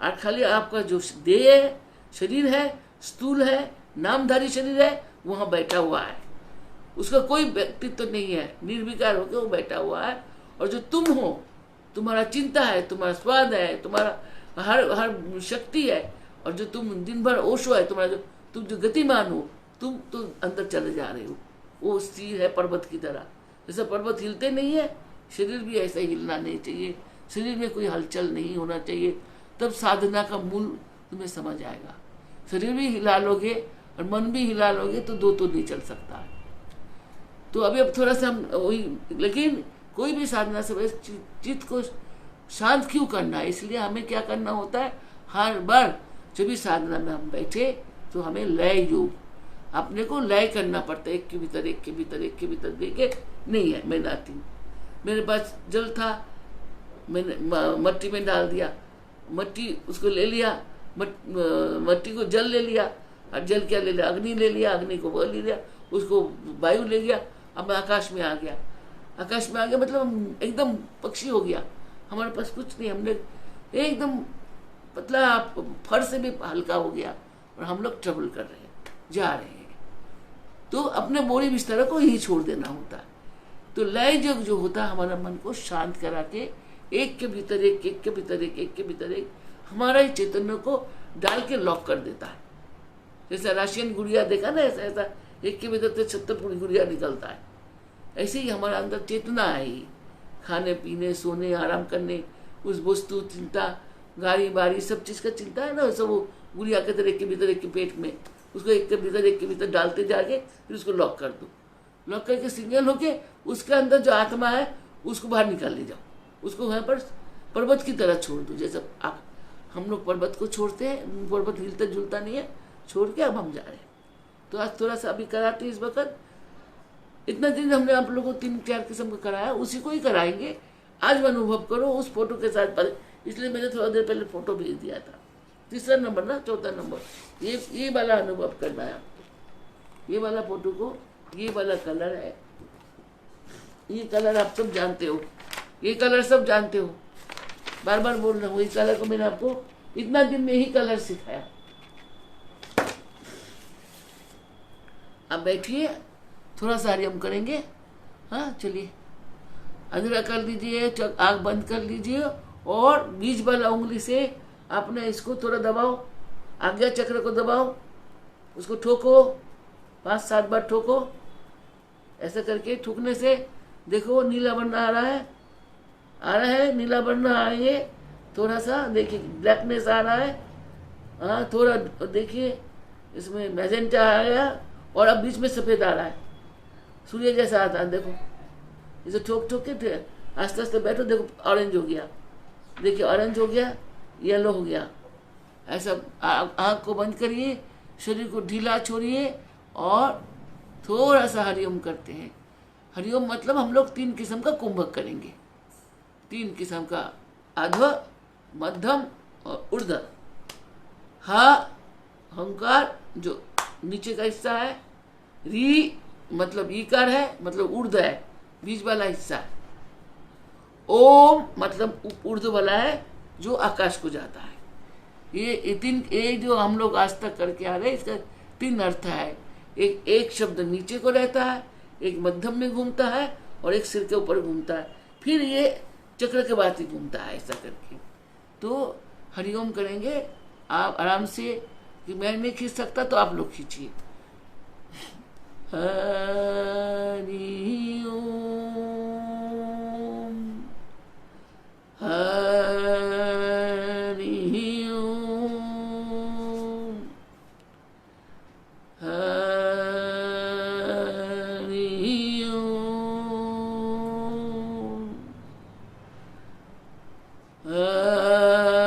और खाली आपका जो देह है, शरीर है, स्थूल है, नामधारी शरीर है, वहाँ बैठा हुआ है, उसका कोई व्यक्तित्व तो नहीं है, निर्विकार होकर वो बैठा हुआ है। और जो तुम हो, तुम्हारा चिंता है, तुम्हारा स्वाद है, तुम्हारा हर शक्ति है, और जो तुम दिन भर ओशो है, तुम्हारा जो तुम जो गतिमान हो, तुम तो अंदर चले जा रहे हो। वो स्थिर है पर्वत की तरह, जैसा पर्वत हिलते नहीं है, शरीर भी ऐसा ही हिलना नहीं चाहिए, शरीर में कोई हलचल नहीं होना चाहिए। तब साधना का मूल तुम्हें समझ आएगा। शरीर भी हिला लोगे और मन भी हिला लोगे तो दो तो नहीं चल सकता है। तो अभी अब थोड़ा सा हम वही, लेकिन कोई भी साधना से चित्त को शांत क्यों करना है, इसलिए हमें क्या करना होता है, हर बार जब भी साधना में हम बैठे तो हमें लय योग, अपने को लय करना पड़ता है। एक के भीतर एक के भीतर एक के भीतर देखे नहीं है, मैं नाती हूँ, मेरे पास जल था, मैंने मट्टी में डाल दिया, मट्टी उसको ले लिया, मट्टी को जल ले लिया, और जल क्या ले लिया, अग्नि ले लिया, अग्नि को वो ले लिया, उसको वायु ले गया, अब मैं आकाश में आ गया। आकाश में आ गया मतलब एकदम पक्षी हो गया, हमारे पास कुछ नहीं, हमने एकदम पतला फर से भी हल्का हो गया, और हम लोग ट्रबल कर रहे हैं, जा रहे हैं। तो अपने बोरी बिस्तर को ही छोड़ देना होता है। तो लय जग जो होता है, हमारा मन को शांत करा के एक के भीतर एक, एक के भीतर एक के भीतर एक, हमारा ही चैतन्य को डाल के लॉक कर देता है। जैसा राशियन गुड़िया देखा ना, ऐसा ऐसा एक के भीतर से 70 गुड़िया निकलता है। ऐसे ही हमारा अंदर चेतना है ही, खाने पीने, सोने, आराम करने, उस वस्तु चिंता, गाड़ी बारी, सब चीज़ का चिंता है ना, सब वो गुड़िया के तरह एक के भीतर एक के पेट में, उसको एक के भीतर एक के भीतर डालते जाके फिर उसको लॉक कर दो। लॉक करके सिंगल होके उसके अंदर जो आत्मा है उसको बाहर निकाल ले जाओ, उसको वहाँ पर पर्वत की तरह छोड़ दो। जैसे हम लोग पर्वत को छोड़ते हैं, पर्वत हिलता जुलता नहीं है, छोड़ के अब हम जा रहे हैं। तो आज थोड़ा सा अभी कराते इस वक्त, इतना दिन हमने आप लोगों को 3-4 किस्म का कराया, उसी को ही कराएंगे। आज अनुभव करो उस फोटो के साथ, इसलिए मैंने थोड़ा देर पहले फोटो भेज दिया था। तीसरा नंबर ना, चौथा नंबर, ये वाला अनुभव करना है आपको। ये वाला फोटो को, ये वाला कलर है, ये कलर आप सब जानते हो, ये कलर सब जानते हो, बार बार बोल रहा हूँ, इस कलर को मैंने आपको इतना दिन में ही कलर सिखाया। अब बैठिए, थोड़ा सा हम करेंगे। हाँ चलिए, अंधेरा कर लीजिए, आँख बंद कर लीजिए और बीच वाला उंगली से अपने इसको थोड़ा दबाओ, आज्ञा चक्र को दबाओ, उसको ठोको, 5-7 बार ठोको। ऐसा करके ठोकने से देखो नीला वर्ण आ रहा है, नीला वर्ण आएंगे, थोड़ा सा देखिए ब्लैकनेस आ रहा है, हाँ थोड़ा देखिए इसमें मैजेंटा आ गया और अब बीच में सफ़ेद आ रहा है, सूर्य जैसा आता है। देखो इसे ठोक ठोक के आस्ते आस्ते बैठो, देखो ऑरेंज हो गया, देखिए ऑरेंज हो गया, येलो हो गया। ऐसा आँख को बंद करिए, शरीर को ढीला छोड़िए और थोड़ा सा हरिओम करते हैं। हरिओम मतलब हम लोग 3 किस्म का कुंभक करेंगे, 3 किस्म का, अध्व, मध्यम और ऊर्ध्व। हा हंकार जो नीचे का हिस्सा है, री मतलब ईकार है, मतलब ऊर्ध्व है, बीच वाला हिस्सा है। ओम मतलब ऊर्ध्व वाला है जो आकाश को जाता है। ये जो हम लोग आज तक करके आ रहे हैं, इसका 3 अर्थ है। एक शब्द नीचे को रहता है, एक मध्यम में घूमता है और एक सिर के ऊपर घूमता है, फिर ये चक्र के बाद ही घूमता है। ऐसा करके तो हरिओम करेंगे आप आराम से, कि मैं नहीं खींच सकता तो आप लोग खींचिए। हरि ओम, हरि ओम, हरि ओम, हरि ओम।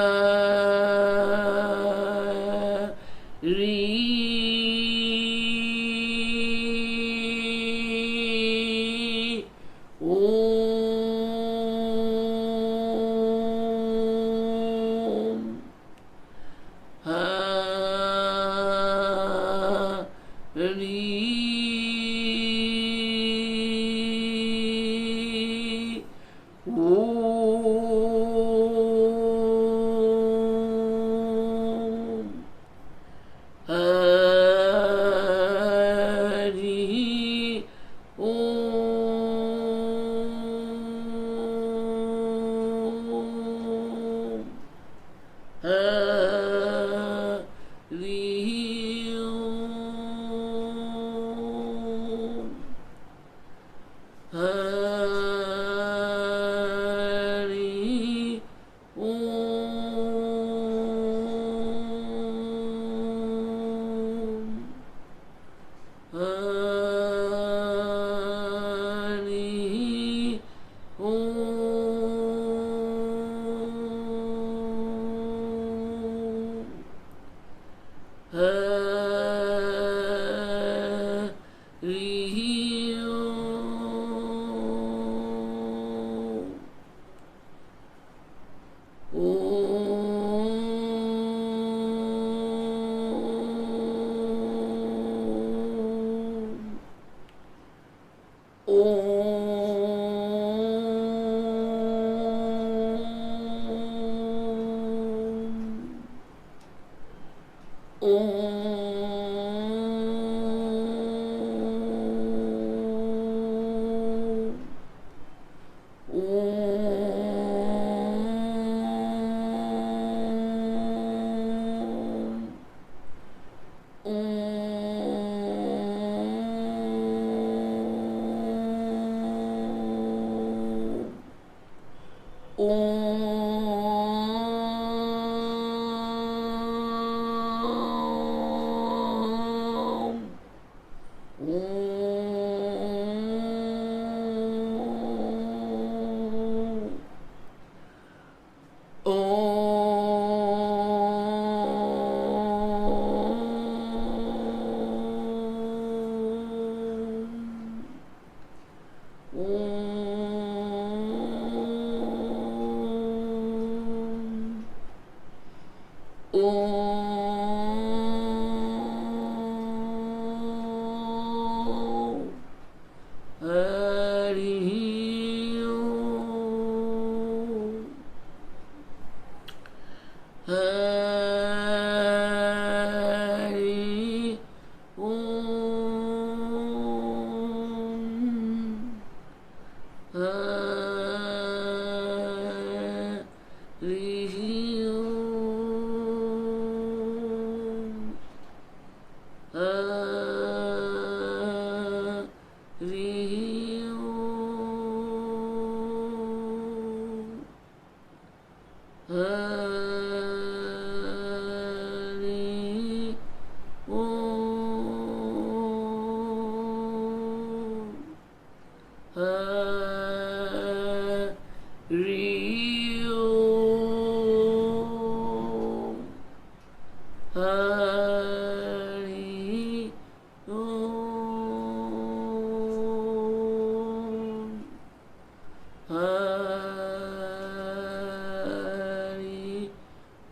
हरि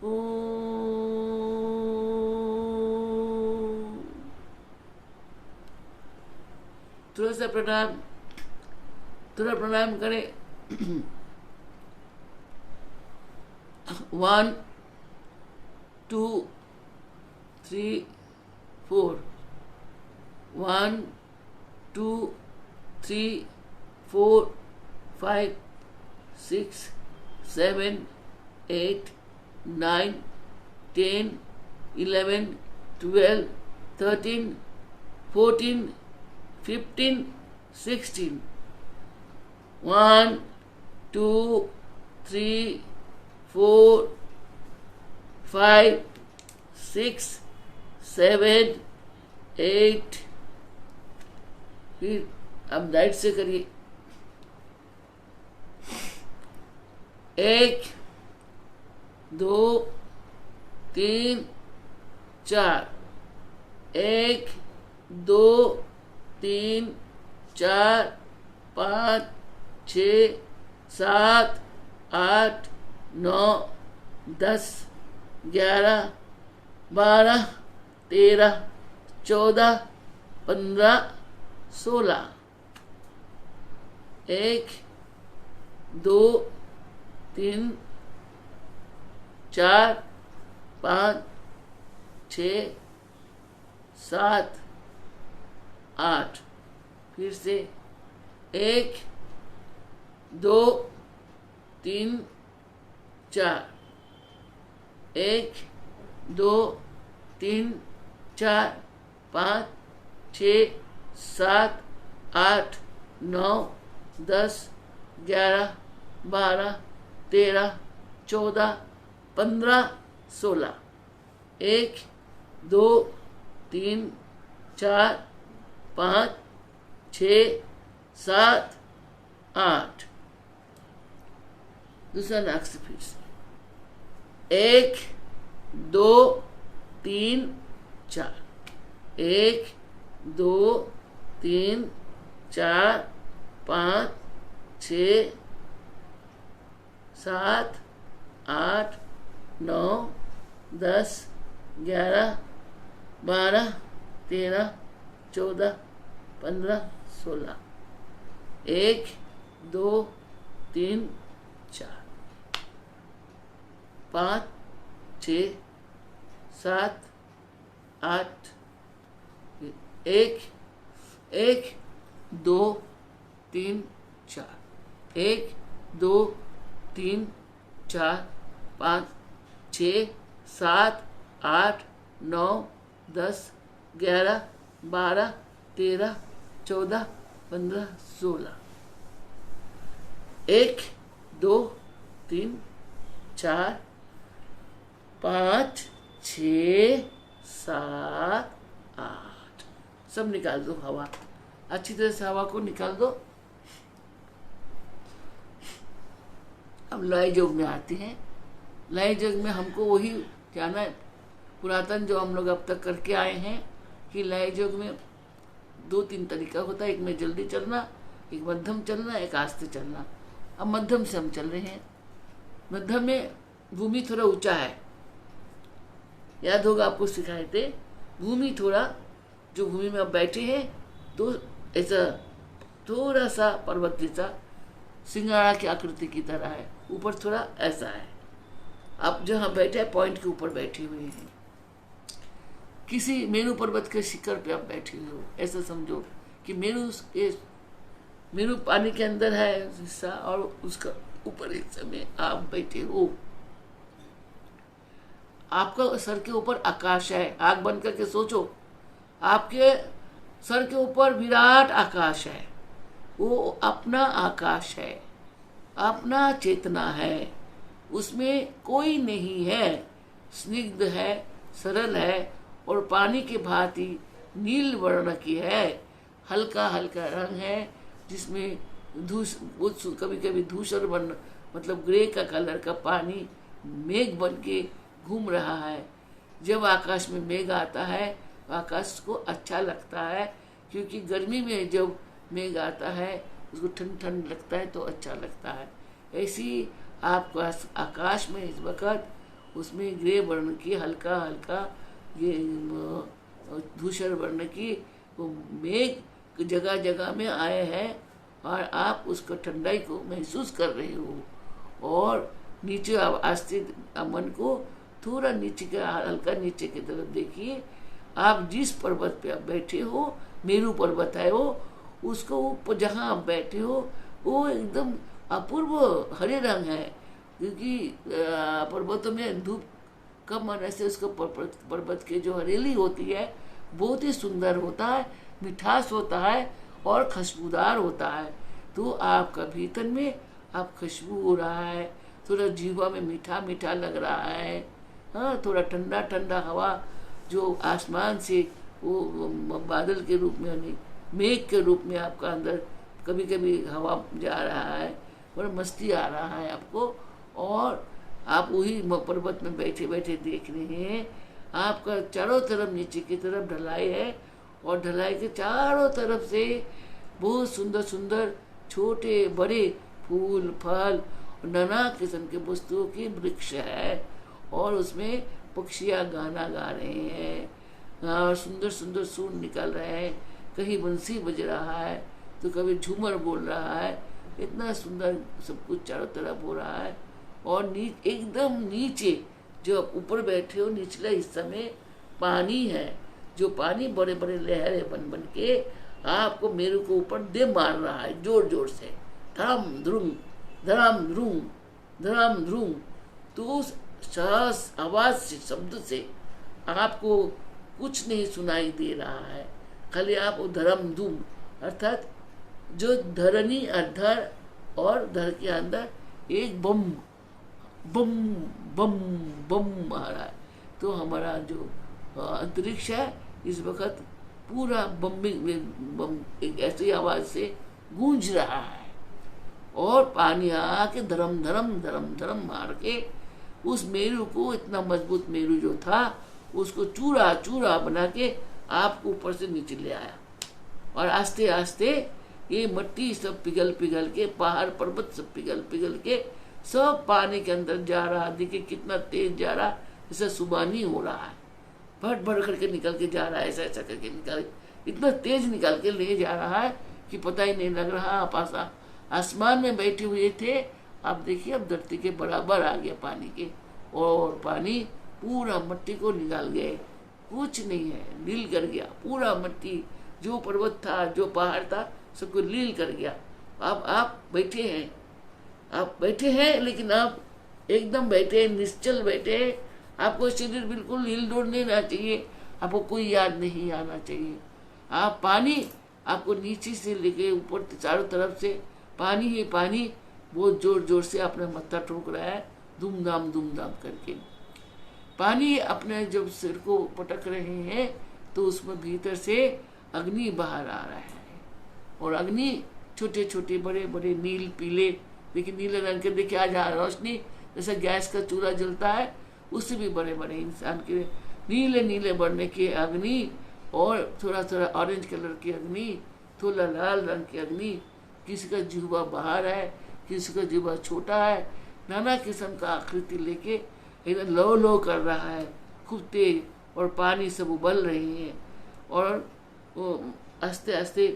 ओम। थोड़ा सा प्रणाम, थोड़ा प्रणाम करें। 1 2 3 4, 1 2 3 4 5 6 7 8 9 10 11 12 13 14 15 16, 1 2 3 4 5 6 7 8। फिर अब राइट से करिए। 1 2 3 4, 1 2 3 4 5 6 7 8 9 10 11 12 13 14 15 16, 1 2 3 4 5 6 7 8। फिर से 1 2 3 4, 1 2 3 4 5 6 7 8 9 10 11 12 13 14 15 16, 1 2 3 4 5 6 7 8। दूसरा नाक से फिर से 1 2 3 4, 1 2 3 4 5 6 7 8 9 10 11 12 13 14 15 16, 1 2 3 4 5 6 7 8। 1 1 2 3 4, 1 2 3 4 5 6 7 8 9 10 11 12 13 14 15 16, 1 2 3 4 5 6 7 8। सब निकाल दो हवा, अच्छी तरह से हवा को निकाल दो। अब लय योग में आते हैं। लय योग में हमको वही जाना है पुरातन जो हम लोग अब तक करके आए हैं कि लय योग में 2-3 तरीका होता है। एक में जल्दी चलना, एक मध्यम चलना, एक आस्ते चलना। अब मध्यम से हम चल रहे हैं। मध्यम में भूमि थोड़ा ऊंचा है, याद होगा आपको सिखाए थे। भूमि थोड़ा, जो भूमि में आप बैठे हैं तो ऐसा थोड़ा सा पर्वत जैसा सिंगाड़ा की आकृति की तरह है, ऊपर थोड़ा ऐसा है। आप जहाँ बैठे हैं पॉइंट के ऊपर बैठे हुए हैं, किसी मेरू पर्वत के शिखर पे आप बैठे हुए हो, ऐसा समझो कि मेरू पानी के अंदर है हिस्सा और उसका ऊपर हिस्से में आप बैठे हो। आपका सर के ऊपर आकाश है। आग बंद करके सोचो, आपके सर के ऊपर विराट आकाश है। वो अपना आकाश है, अपना चेतना है, उसमें कोई नहीं है। स्निग्ध है, सरल है और पानी के भांति नील वर्ण की है। हल्का हल्का रंग है जिसमें कभी कभी धूसर वर्ण मतलब ग्रे का कलर का पानी मेघ बन के घूम रहा है। जब आकाश में मेघ आता है आकाश को अच्छा लगता है, क्योंकि गर्मी में जब मेघ आता है उसको ठंड ठंड लगता है तो अच्छा लगता है। ऐसी आपको आकाश में इस वक्त उसमें ग्रे वर्ण की हल्का हल्का ये धूसर वर्ण की वो मेघ जगह जगह में आए हैं और आप उसको ठंडाई को महसूस कर रहे हो। और नीचे आप आस्ते मन को थोड़ा नीचे के हल्का नीचे की तरफ देखिए। आप जिस पर्वत पे आप बैठे हो, मेरू पर्वत है वो, उसको ऊपर जहाँ आप बैठे हो वो एकदम अपूर्व हरे रंग है, क्योंकि पर्वतों में धूप कम आने से उसको पर्वत के जो हरेली होती है बहुत ही सुंदर होता है, मिठास होता है और खुशबूदार होता है। तो आपका भीतर में आप खुशबू हो रहा है, थोड़ा जीवा में मीठा मीठा लग रहा है। हाँ, थोड़ा ठंडा ठंडा हवा जो आसमान से वो बादल के रूप में यानी मेघ के रूप में आपका अंदर कभी कभी हवा जा रहा है, बड़ा मस्ती आ रहा है आपको। और आप वही पर्वत में बैठे बैठे देख रहे हैं। आपका चारों तरफ नीचे की तरफ ढलाई है और ढलाई के चारों तरफ से बहुत सुंदर सुंदर छोटे बड़े फूल फल और नाना किस्म के वस्तुओं की वृक्ष है और उसमें पक्षियाँ गाना गा रहे हैं और सुंदर सुंदर सुर निकल रहे हैं। कहीं बंसी बज रहा है तो कभी झूमर बोल रहा है। इतना सुंदर सब कुछ चारों तरफ हो रहा है। और एकदम नीचे जो आप ऊपर बैठे हो निचले हिस्से में पानी है, जो पानी बड़े बड़े लहरें बन बन के आपको मेरे को ऊपर दे मार रहा है जोर जोर से, धड़म ध्रुम धड़म ध्रुम धड़म ध्रुम। तो उस सास आवाज से शब्द से आपको कुछ नहीं सुनाई दे रहा है, खाली आप धर्म धूम अर्थात जो धरनी धर और धर के अंदर एक बम बम बम बम आ रहा है। तो हमारा जो अंतरिक्ष है इस वक्त पूरा बम एक ऐसी आवाज से गूंज रहा है और पानी आके धर्म धर्म धर्म धर्म मार के उस मेरू को, इतना मजबूत मेरू जो था उसको चूरा चूरा बना के आपको ऊपर से नीचे ले आया। और आस्ते आस्ते ये मट्टी सब पिघल पिघल के, पहाड़ पर्वत सब पिघल पिघल के सब पानी के अंदर जा रहा। देखिए कितना तेज जा रहा, जैसे सुबह नहीं हो रहा है, भट भट करके निकल के जा रहा है, ऐसा ऐसा करके निकल, इतना तेज निकल के ले जा रहा है कि पता ही नहीं लग रहा। आप आसमान में बैठे हुए थे, आप देखिए अब धरती के बराबर आ गया पानी के, और पानी पूरा मट्टी को निकाल गए, कुछ नहीं है, लील कर गया पूरा मट्टी। जो पर्वत था जो पहाड़ था सबको लील कर गया। अब आप बैठे हैं लेकिन आप एकदम बैठे, निश्चल बैठे। आपको शरीर बिल्कुल हिल डोल नहीं रहना चाहिए, आपको कोई याद नहीं आना चाहिए। आप पानी आपको नीचे से लेके ऊपर चारों तरफ से पानी ही पानी बहुत जोर जोर से अपना मत्था ठोक रहा है, धूमधाम धूमधाम करके। पानी अपने जब सिर को पटक रहे हैं तो उसमें भीतर से अग्नि बाहर आ रहा है और अग्नि छोटे छोटे बड़े बड़े नील पीले, लेकिन नीले रंग के देखिए आज रोशनी जैसे गैस का चूल्हा जलता है उससे भी बड़े बड़े इंसान के नीले नीले बढ़ने की अग्नि और थोड़ा थोड़ा ऑरेंज कलर की अग्नि, थोड़ा लाल रंग की अग्नि। किसी का जीवा बाहर है, किसी का जीवा छोटा है, नाना किस्म का आकृति लेके एकदम लो लो कर रहा है खूब तेज, और पानी सब उबल रही है और आस्ते आस्ते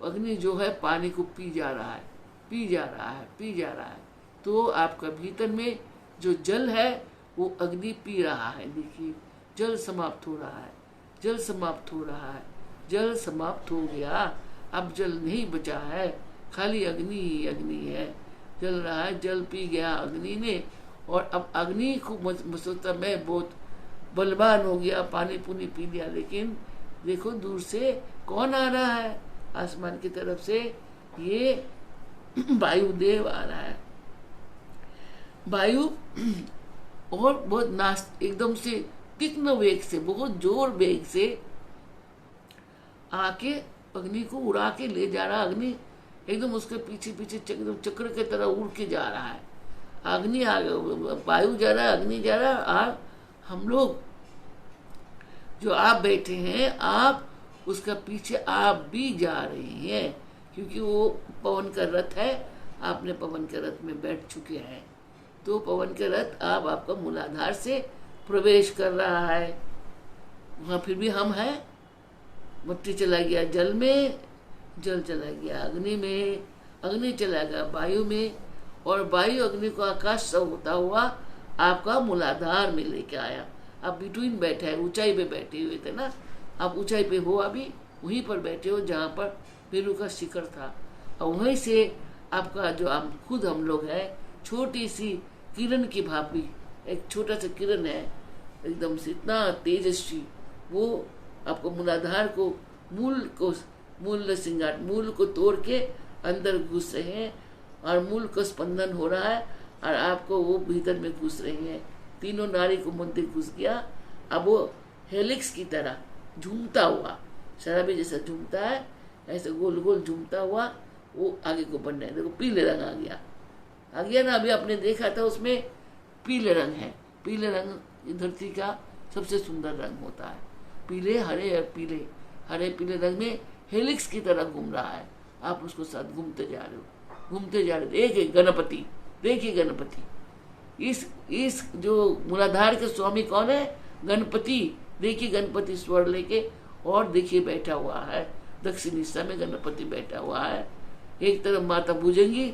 अग्नि जो है पानी को पी जा रहा है, पी जा रहा है, पी जा रहा है। तो आपका भीतर में जो जल है वो अग्नि पी रहा है। देखिए जल समाप्त हो रहा है, जल समाप्त हो रहा है, जल समाप्त हो गया। अब जल नहीं बचा है, खाली अग्नि ही अग्नि है, जल रहा है। जल पी गया अग्नि ने, और अब अग्नि खूब सोचता मैं बहुत बलवान हो गया, पानी पुनी पी लिया। लेकिन देखो दूर से कौन आ रहा है आसमान की तरफ से, ये वायुदेव आ रहा है। वायु और बहुत एकदम से तीक्ष्ण वेग से, बहुत जोर वेग से आके अग्नि को उड़ा के ले जा रहा। अग्नि एकदम उसके पीछे पीछे चक्र के तरह उड़ के जा रहा है। अग्नि वायु जा रहा है, अग्नि जा रहा है, और हम लोग जो आप बैठे हैं आप उसका पीछे आप भी जा रहे हैं, क्योंकि वो पवन का रथ है, आपने पवन के रथ में बैठ चुके हैं। तो पवन के रथ आपका मूलाधार से प्रवेश कर रहा है। वहाँ फिर भी हम हैं। मिट्टी चला गया जल में, जल चला गया अग्नि में, अग्नि चला गया वायु में, और वायु अग्नि को आकाश से होता हुआ आपका मूलाधार में लेके आया। आप बिटवीन बैठे हैं, ऊंचाई पे बैठे हुए थे ना, आप ऊंचाई पे हो, अभी वहीं पर बैठे हो जहाँ पर पेरू का शिखर था। और वहीं से आपका जो हम लोग हैं, छोटी सी किरण की भांति, एक छोटा सा किरण है एकदम से इतना तेजस्वी, वो आपको मूलाधार को मूल को तोड़ के अंदर घुस रहे हैं, और मूल को स्पंदन हो रहा है, और आपको वो भीतर में घुस रही है। तीनों नाड़ी को मध्य घुस गया। अब वो हेलिक्स की तरह झूमता हुआ, शराबी जैसा झूमता है, ऐसे गोल गोल झूमता हुआ वो आगे को बढ़ रहा है। देखो पीले रंग आ गया ना, अभी आपने देखा था उसमें पीले रंग है। पीले रंग धरती का सबसे सुंदर रंग होता है। पीले हरे और पीले, हरे पीले रंग में हेलिक्स की तरह घूम रहा है। आप उसको साथ घूमते जा रहे हो। एक गणपति, देखिए गणपति, इस जो मूलाधार के स्वामी कौन है? गणपति। देखिए गणपति स्वर लेके, और देखिए बैठा हुआ है दक्षिण दिशा में, गणपति बैठा हुआ है। एक तरफ माता भुजंगी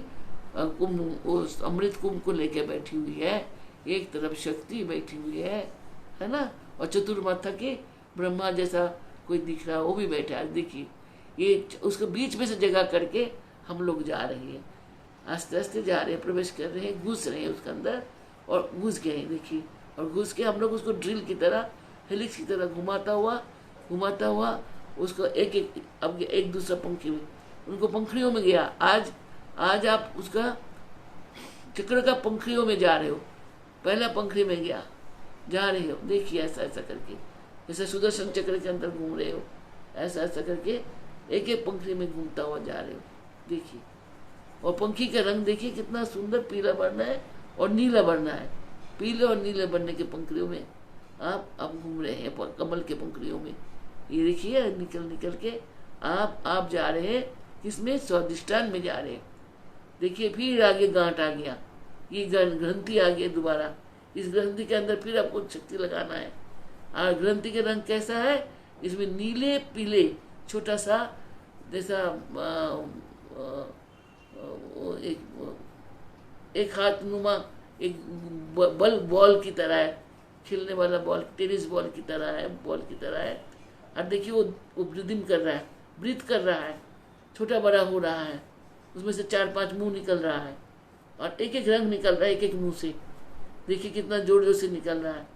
कुंभ, अमृत कुंभ को लेके बैठी हुई है, एक तरफ शक्ति बैठी हुई है ना, और चतुर्माथा के ब्रह्मा जैसा कोई दिख रहा है, वो भी बैठा है। देखिए ये उसके बीच में से जगह करके हम लोग जा रहे हैं, आस्ते आस्ते जा रहे हैं, प्रवेश कर रहे हैं, घुस रहे हैं उसके अंदर, और घुस गए हैं। देखिए, और घुस के हम लोग उसको ड्रिल की तरह, हेलिक्स की तरह घुमाता हुआ उसको एक दूसरा पंखी में, उनको पंखड़ियों में गया। आज आप उसका चक्र का पंखड़ियों में जा रहे हो। पहला पंखड़ी में गया, जा रहे हो, देखिए ऐसा ऐसा करके, जैसे सुदर्शन चक्र के अंदर घूम रहे हो, ऐसा ऐसा करके एक एक पंखड़ी में घूमता हुआ जा रहे हो। देखिए, और पंखी का रंग देखिए कितना सुंदर पीला वर्ण है और नीला वर्ण है। पीले और नीले वर्ण के पंखड़ियों में आप अब घूम रहे हैं, कमल के पंखड़ियों में। ये देखिए निकल के आप जा रहे हैं किसमें? स्वादिष्टान में जा रहे हैं। देखिए फिर आगे गांठ आ गया, ये ग्रंथि आ गई दोबारा। इस ग्रंथि के अंदर फिर आपको शक्ति लगाना है। और ग्रंथि के रंग कैसा है? इसमें नीले पीले, छोटा सा जैसा एक हाथ नुमा, एक बॉल की तरह है, खेलने वाला बॉल, टेनिस बॉल की तरह है। और देखिए वो ब्रीदिंग कर रहा है, ब्रीथ कर रहा है, छोटा बड़ा हो रहा है, उसमें से 4-5 मुंह निकल रहा है, और एक एक रंग निकल रहा है एक एक मुंह से। देखिए कितना जोर जोर से निकल रहा है,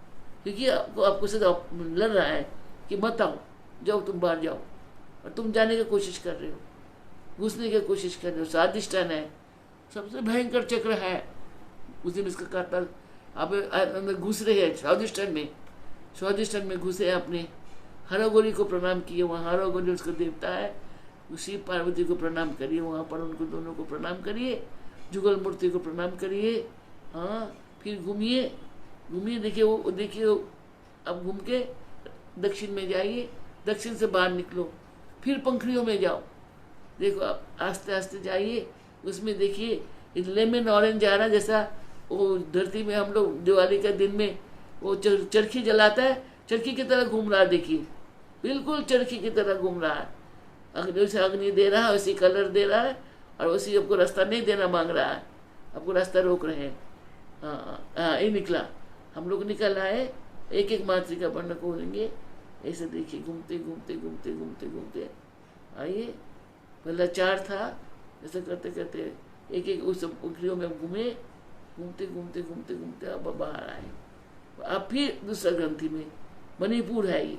क्योंकि आपको से लड़ रहा है कि मत आओ, जाओ तुम बाहर जाओ, और तुम जाने की कोशिश कर रहे हो, घुसने की कोशिश कर रहे हो। स्वादिष्टान है, सबसे भयंकर चक्र है। उस दिन इसका काटल आप अंदर घुस रहे हैं स्वादिष्टान में घुसे। आपने हरगौरी को प्रणाम किए, वहाँ हरगौरी उसका देवता है, शिव पार्वती को प्रणाम करिए, वहाँ पर उनको दोनों को प्रणाम करिए, जुगल मूर्ति को प्रणाम करिए। हाँ, फिर घूमिए, देखिए अब घूम के दक्षिण में जाइए, दक्षिण से बाहर निकलो, फिर पंखड़ियों में जाओ। देखो आप आस्ते आस्ते जाइए, उसमें देखिए लेमन ऑरेंज आ रहा, जैसा वो धरती में हम लोग दिवाली के दिन में वो चरखी जलाता है, चरखी की तरह घूम रहा है। देखिए बिल्कुल चरखी की तरह घूम रहा है, अग्नि दे रहा है, उसी कलर दे रहा है, और उसी आपको रास्ता नहीं देना मांग रहा है, आपको रास्ता रोक रहे हैं। हाँ, ये निकला, हम लोग निकल आए, एक एक मात्रिका वर्ण को लेंगे, ऐसे देखिए घूमते आइए। पहला 4 था, ऐसा करते करते एक एक उस पंखड़ियों में घूमे, घूमते अब बाहर आए। अब फिर दूसरा ग्रंथि में मणिपुर है, ये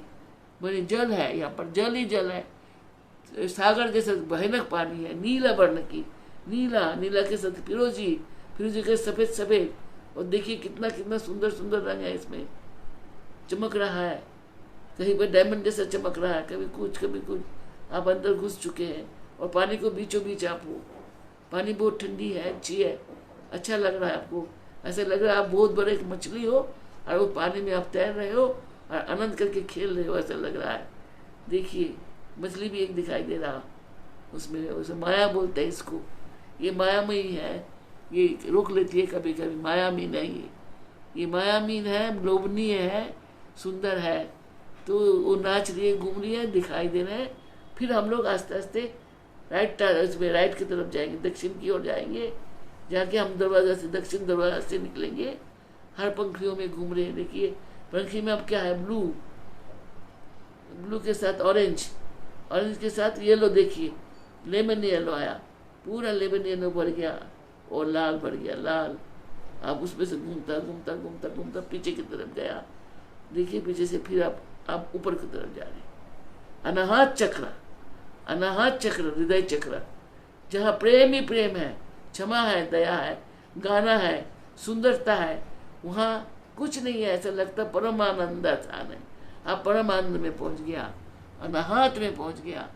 मणि जल है, यहाँ पर जल ही जल है, सागर जैसा भयानक पानी है, नीला वर्ण की, नीला के साथ फिरोजी के सफेद, और देखिए कितना सुंदर रंग है, इसमें चमक रहा है, कहीं पर डायमंड जैसा चमक रहा है, कभी कुछ। आप अंदर घुस चुके हैं, और पानी को बीचों बीच आप हो, पानी बहुत ठंडी है, अच्छी है, अच्छा लग रहा है आपको, ऐसा लग रहा है आप बहुत बड़े एक मछली हो, और वो पानी में आप तैर रहे हो और आनंद करके खेल रहे हो, ऐसा लग रहा है। देखिए मछली भी एक दिखाई दे रहा, उसमें उसे माया बोलते हैं इसको। ये मायामयी है, ये रोक लेती है कभी कभी, मायामीन है ये मायामीन है, लोभनीय है, सुंदर है। तो वो नाच रही है, घूम रही है, दिखाई दे रहे हैं। फिर हम लोग आस्ते आस्ते राइट की तरफ जाएंगे, दक्षिण की ओर जाएंगे। जाके हम दरवाजा से, दक्षिण दरवाजा से निकलेंगे। हर पंखुड़ियों में घूम रहे हैं। देखिए पंखी में अब क्या है, ब्लू, ब्लू के साथ ऑरेंज, ऑरेंज के साथ येलो। देखिए लेमन येलो आया, पूरा लेमन येलो भर गया और लाल भर गया, लाल। आप उसमें से घूमता घूमता घूमता घूमता पीछे की तरफ गया। देखिए पीछे से फिर आप ऊपर की तरफ जा रहे। अनाहत चक्र, अनाहत चक्र, हृदय चक्र, जहाँ प्रेम ही प्रेम है, क्षमा है, दया है, गाना है, सुंदरता है, वहाँ कुछ नहीं है। ऐसा लगता परमानंद स्थान है। आप परम आनंद में पहुंच गया, अनाहत में पहुंच गया।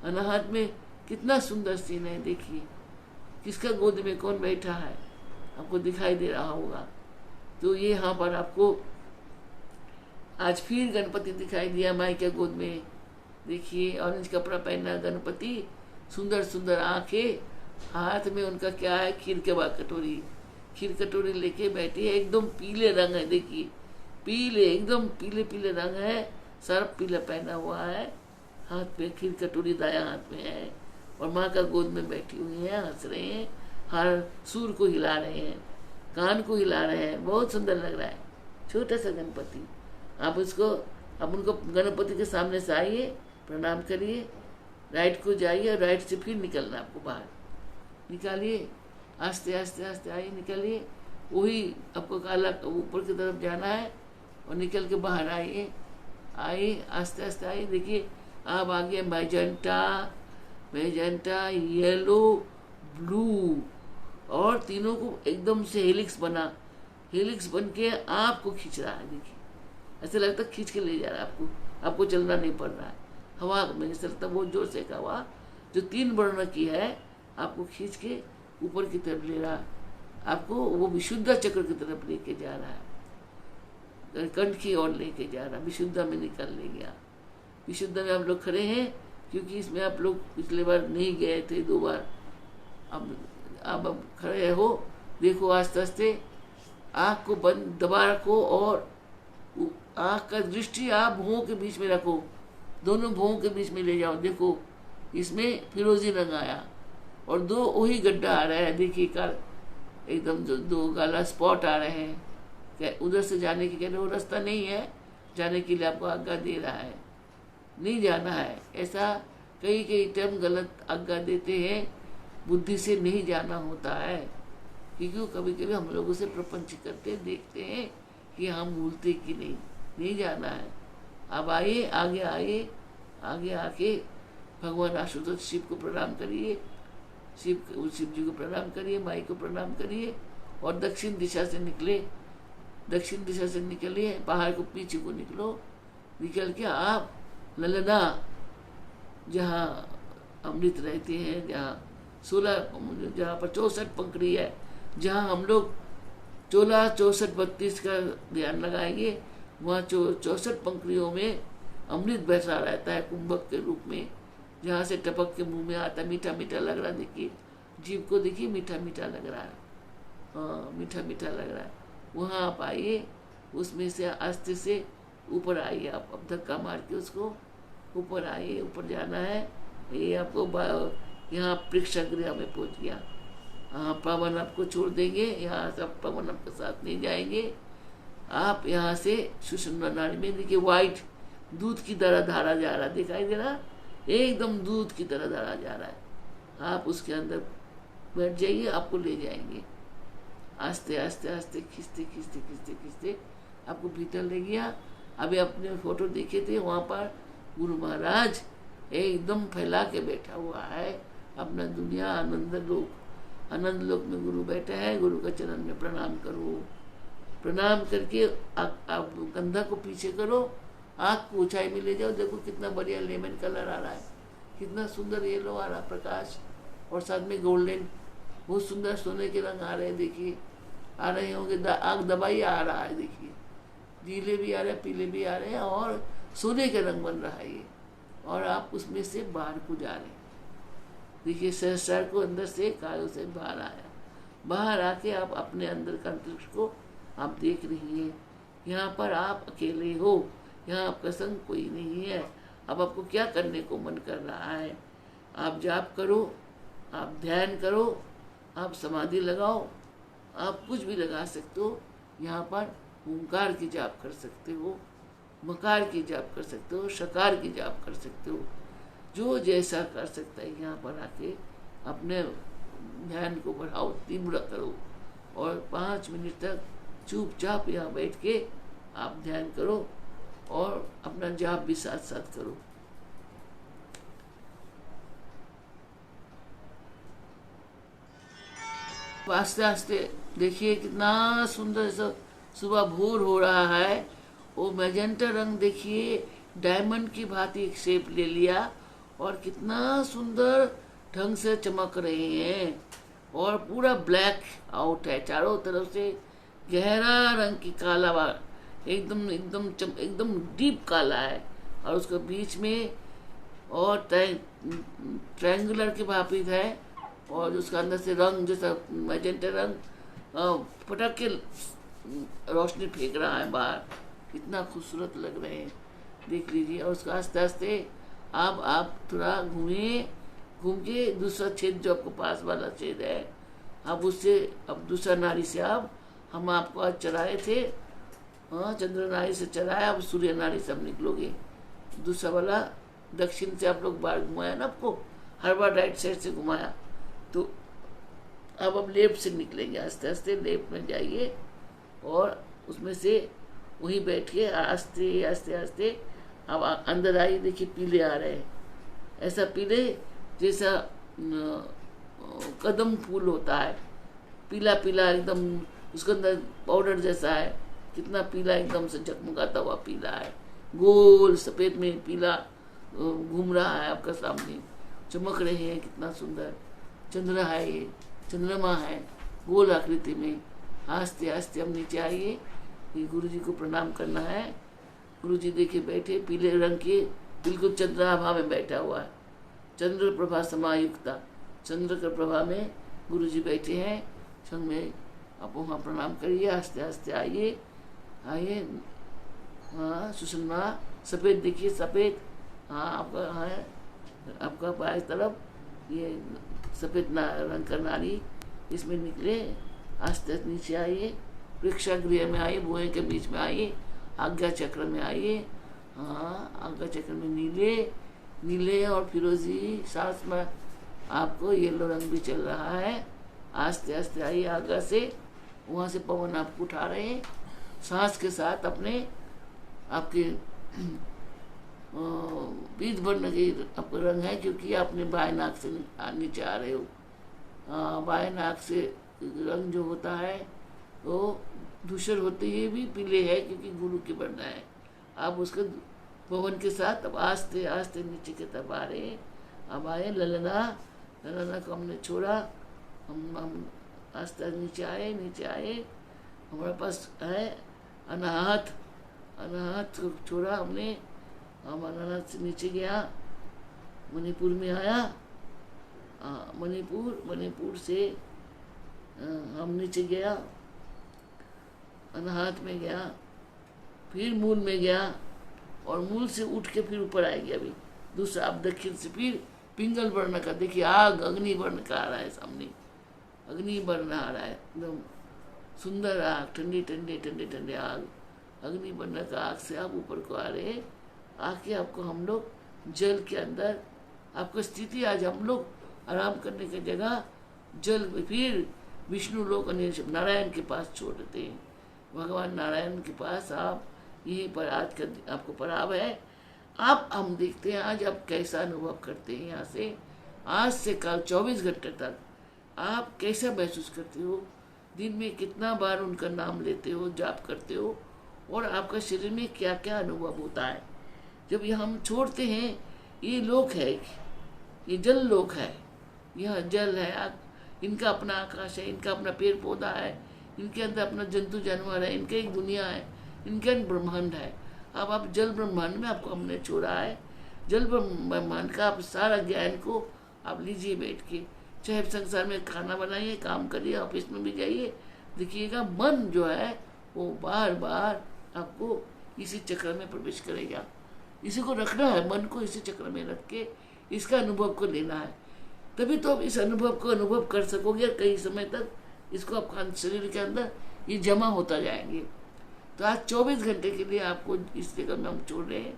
अनाहत में कितना सुंदर सीन है। देखिए किसका गोद में कौन बैठा है, आपको दिखाई दे रहा होगा। तो ये यहाँ पर आपको आज फिर गणपति दिखाई दिया माई के गोद में। देखिए ऑरेंज कपड़ा पहना गणपति, सुंदर सुंदर आंखें, हाथ में उनका क्या है, खीर के बाद कटोरी, खीर कटोरी लेके बैठी है। एकदम पीले रंग है, देखिए पीले, एकदम पीले पीले रंग है, सर्प पीला पहना हुआ है, हाथ में खीर कटोरी दाया हाथ में है, और माँ का गोद में बैठी हुई है, हंस रहे हैं, हर सूर को हिला रहे हैं, कान को हिला रहे हैं। बहुत सुंदर लग रहा है छोटा सा गणपति। आप उनको गणपति के सामने से आइए, प्रणाम करिए, राइट को जाइए और राइट से फिर निकलना, आपको बाहर निकालिए, आस्ते आस्ते आस्ते आइए, निकलिए। वही आपको काला ऊपर की तरफ जाना है और निकल के बाहर आइए, आइए आस्ते आस्ते आइए। देखिए आप आगे मैजेंटा, मैजेंटा, येलो, ब्लू, और तीनों को एकदम से हेलिक्स बना, हेलिक्स बन के आपको खींच रहा है। देखिए ऐसा लगता है खींच के ले जा रहा है आपको चलना नहीं पड़ रहा है। हवा में ऐसा लगता है बहुत जोर से हवा जो 3 वर्ण की है आपको खींच के ऊपर की तरफ ले रहा है, आपको वो विशुद्ध चक्र की तरफ लेके जा रहा है, कंठ की ओर लेके जा रहा है, विशुद्ध में निकल ले गया। विशुद्ध में आप लोग खड़े हैं क्योंकि इसमें आप लोग पिछले बार नहीं गए थे, 2 बार। अब खड़े हो, देखो आस्ते आस्ते आँख को बंद दबा रखो और आँख का दृष्टि आप भुवों के बीच में रखो, दोनों भुवों के बीच में ले जाओ। देखो इसमें फिरोजी रंग आया और 2 वही गड्ढा आ रहा है। देखिए एकदम जो 2 काला स्पॉट आ रहे हैं। उधर से जाने के कह रहे वो रास्ता नहीं है, जाने के लिए आपको आज्ञा दे रहा है, नहीं जाना है। ऐसा कई टाइम गलत आज्ञा देते हैं, बुद्धि से नहीं जाना होता है, क्योंकि कभी कभी हम लोग उसे प्रपंच करते देखते हैं कि हम भूलते कि नहीं जाना है। अब आइए, आगे आइए, आगे आके भगवान आशुतोष शिव को प्रणाम करिए, शिव जी को प्रणाम करिए, माई को प्रणाम करिए और दक्षिण दिशा से निकले, दक्षिण दिशा से निकलिए, पहाड़ को पीछे को निकल के आप ललना, जहाँ अमृत रहते हैं, जहाँ पर 64 पंखड़ी है, जहाँ हम लोग 16, 64, 32 का ध्यान लगाएंगे, वहाँ 64 पंखड़ियों में अमृत बहता रहता है कुंभक के रूप में, जहाँ से टपक के मुंह में आता, मीठा मीठा लग रहा। देखिए जीभ को देखिए, मीठा मीठा लग रहा है, हाँ मीठा मीठा लग रहा है। वहाँ आप आइए, उसमें से आस्ते से ऊपर आइए। आप अब धक्का मार के उसको ऊपर आइए, ऊपर जाना है। ये आपको यहाँ प्रेक्षागृह में पहुँच गया। हाँ पवन आपको छोड़ देंगे, यहाँ से पवन आपके साथ नहीं जाएंगे। आप यहाँ से सुषुम्ना नाड़ी में देखिए वाइट दूध की तरह धारा जा रहा, दिखाई दे रहा, एकदम दूध की तरह धारा जा रहा है। आप उसके अंदर बैठ जाइए, आपको ले जाएंगे। आस्ते आस्ते आस्ते खींचते खींचते खींचते खींचते आपको भीतर ले गया। अभी अपने फोटो देखे थे, वहाँ पर गुरु महाराज एकदम फैला के बैठा हुआ है अपना दुनिया, आनंद लोक में गुरु बैठा है। गुरु का चरण में प्रणाम करो, प्रणाम करके आप कंधा को पीछे करो, आँख को ऊंचाई में ले जाओ। देखो कितना बढ़िया लेमन कलर आ रहा है, कितना सुंदर येलो आ रहा प्रकाश, और साथ में गोल्डन, बहुत सुंदर सोने के रंग आ रहे हैं। देखिए आ रहे होंगे, आँख दबाई आ रहा है। देखिए नीले भी आ रहे हैं, पीले भी आ रहे हैं, और सोने के रंग बन रहा है ये। और आप उसमें से बाहर को जा रहे हैं, देखिए सहस्रार को अंदर से कायों से बाहर आया, बाहर आके आप अपने अंदर का अंतरिक्ष को आप देख रही हैं। यहाँ पर आप अकेले हो, यहाँ आपका संग कोई नहीं है। अब आपको क्या करने को मन कर रहा है? आप जाप करो, आप ध्यान करो, आप समाधि लगाओ, आप कुछ भी लगा सकते हो। यहाँ पर ओंकार की जाप कर सकते हो, मकार की जाप कर सकते हो, शकार की जाप कर सकते हो। जो जैसा कर सकता है यहाँ पर आके अपने ध्यान को बढ़ाओ, तीव्र करो और 5 मिनट तक चुपचाप यहाँ बैठ के आप ध्यान करो और अपना जाप भी साथ साथ करो। आस्ते आस्ते देखिए कितना सुंदर सा सुबह भोर हो रहा है। वो मैजेंटा रंग देखिए डायमंड की भांति एक शेप ले लिया और कितना सुंदर ढंग से चमक रहे हैं और पूरा ब्लैक आउट है चारों तरफ से। गहरा रंग की काला एकदम एकदम एकदम डीप काला है और उसके बीच में और ट्रायंगुलर के भापित है और उसका अंदर से रंग जैसा मैजेंटा रंग पटक के रोशनी फेंक रहा है बाहर। कितना खूबसूरत लग रहे हैं, देख लीजिए। और उसका आस्ते आस्ते आप थोड़ा घूम के दूसरा छेद जो आपको पास वाला छेद है, आप उससे अब दूसरा नाड़ी से हम आपको आज चलाए थे, चंद्र नाड़ी से चलाया, अब सूर्य नाड़ी से हम निकलोगे। दूसरा वाला दक्षिण से आप लोग बार घुमाया ना, आपको हर बार राइट साइड से घुमाया, तो अब लेफ्ट से निकलेंगे। आस्ते आस्ते लेफ्ट में जाइए और उसमें से वहीं बैठ के आस्ते आस्ते आस्ते अब अंदर आइए। देखिए पीले आ रहे हैं, ऐसा पीले जैसा कदम फूल होता है, पीला पीला एकदम, उसके अंदर पाउडर जैसा है। कितना पीला, एकदम से जगमगाता हुआ पीला है, गोल सफ़ेद में पीला घूम रहा है आपका सामने, चमक रहे हैं। कितना सुंदर चंद्र है, ये चंद्रमा है गोल आकृति में। आस्ते आस्ते हम नीचे आइए, ये गुरु जी को प्रणाम करना है। गुरु जी देखिए बैठे पीले रंग के, बिल्कुल चंद्राभा में बैठा हुआ है, चंद्र प्रभा समायुक्ता, चंद्र के प्रभा में गुरु जी बैठे हैं। संग में आप वहाँ प्रणाम करिए। आस्ते आस्ते आइए आइए। हाँ सुषमा सफ़ेद देखिए, सफ़ेद, हाँ आपका है, आपका बाएं तरफ ये सफ़ेद रंग का नारी, इसमें निकले। आस्ते आस्ते नीचे आइए, प्रेक्षागृह में आइए, भुएं के बीच में आइए, आज्ञा चक्र में आइए। हाँ आज्ञा चक्र में नीले नीले और फिरोजी सांस में आपको येलो रंग भी चल रहा है। आस्ते आस्ते आइए आज्ञा से, वहाँ से पवन आपको उठा रहे हैं सांस के साथ। अपने आपके पीत वर्ण के आपका रंग है, क्योंकि आपने बाएं नाक से नीचे आ रहे हो। बाएं नाक से रंग जो होता है वो धूसर होते हुए भी पीले है, क्योंकि गुरु के वर्ण है। आप उसके पवन के साथ अब आस्ते आस्ते नीचे की तरफ आ रहे हैं। अब आए ललना, ललना को हमने छोड़ा, हम आस्ते नीचे आए। हमारे पास है अनाहत, अनाहत को छोड़ा हमने, हम अनाहत से नीचे गया, मणिपुर में आया। मणिपुर से हम नीचे गया, अनाहत में गया, फिर मूल में गया और मूल से उठ के फिर ऊपर आएगी। अभी दूसरा आप दक्षिण से फिर पिंगल वर्ण का देखिए, आग अग्नि वर्ण का आ रहा है सामने, अग्नि वर्ण आ रहा है, एकदम सुंदर आग, ठंडी ठंडी ठंडे ठंडे आग, अग्नि वर्ण का आग से आप ऊपर को आ रहे हैं। आके आपको हम लोग जल के अंदर, आपको स्थिति आज हम लोग आराम करने की जगह जल में फिर विष्णु लोक नारायण के पास छोड़ देते हैं। भगवान नारायण के पास आप यहीं पर आज का आपको पड़ाव है। आप हम देखते हैं आज आप कैसा अनुभव करते हैं। यहाँ से आज से कल 24 घंटे तक आप कैसा महसूस करते हो, दिन में कितना बार उनका नाम लेते हो, जाप करते हो, और आपका शरीर में क्या क्या अनुभव होता है। जब ये हम छोड़ते हैं, ये लोक है, ये जल लोक है, यह जल है, इनका अपना आकाश है, इनका अपना पेड़ पौधा है, इनके अंदर अपना जंतु जानवर है, इनके एक दुनिया है, इनके ब्रह्मांड है। अब आप जल ब्रह्मांड में आपको हमने छोड़ा है। जल ब्रह्मांड का आप सारा ज्ञान को आप लीजिए बैठ के, चाहे संसार में खाना बनाइए, काम करिए, ऑफिस में भी जाइए, देखिएगा मन जो है वो बार बार आपको इसी चक्र में प्रवेश करेगा। इसी को रखना है, मन को इसी चक्र में रख के इसका अनुभव को लेना है, तभी तो आप इस अनुभव को अनुभव कर सकोगे। और कई समय तक इसको आप शरीर के अंदर ये जमा होता जाएंगे। तो आज 24 घंटे के लिए आपको इस जगह में हम छोड़ रहे हैं,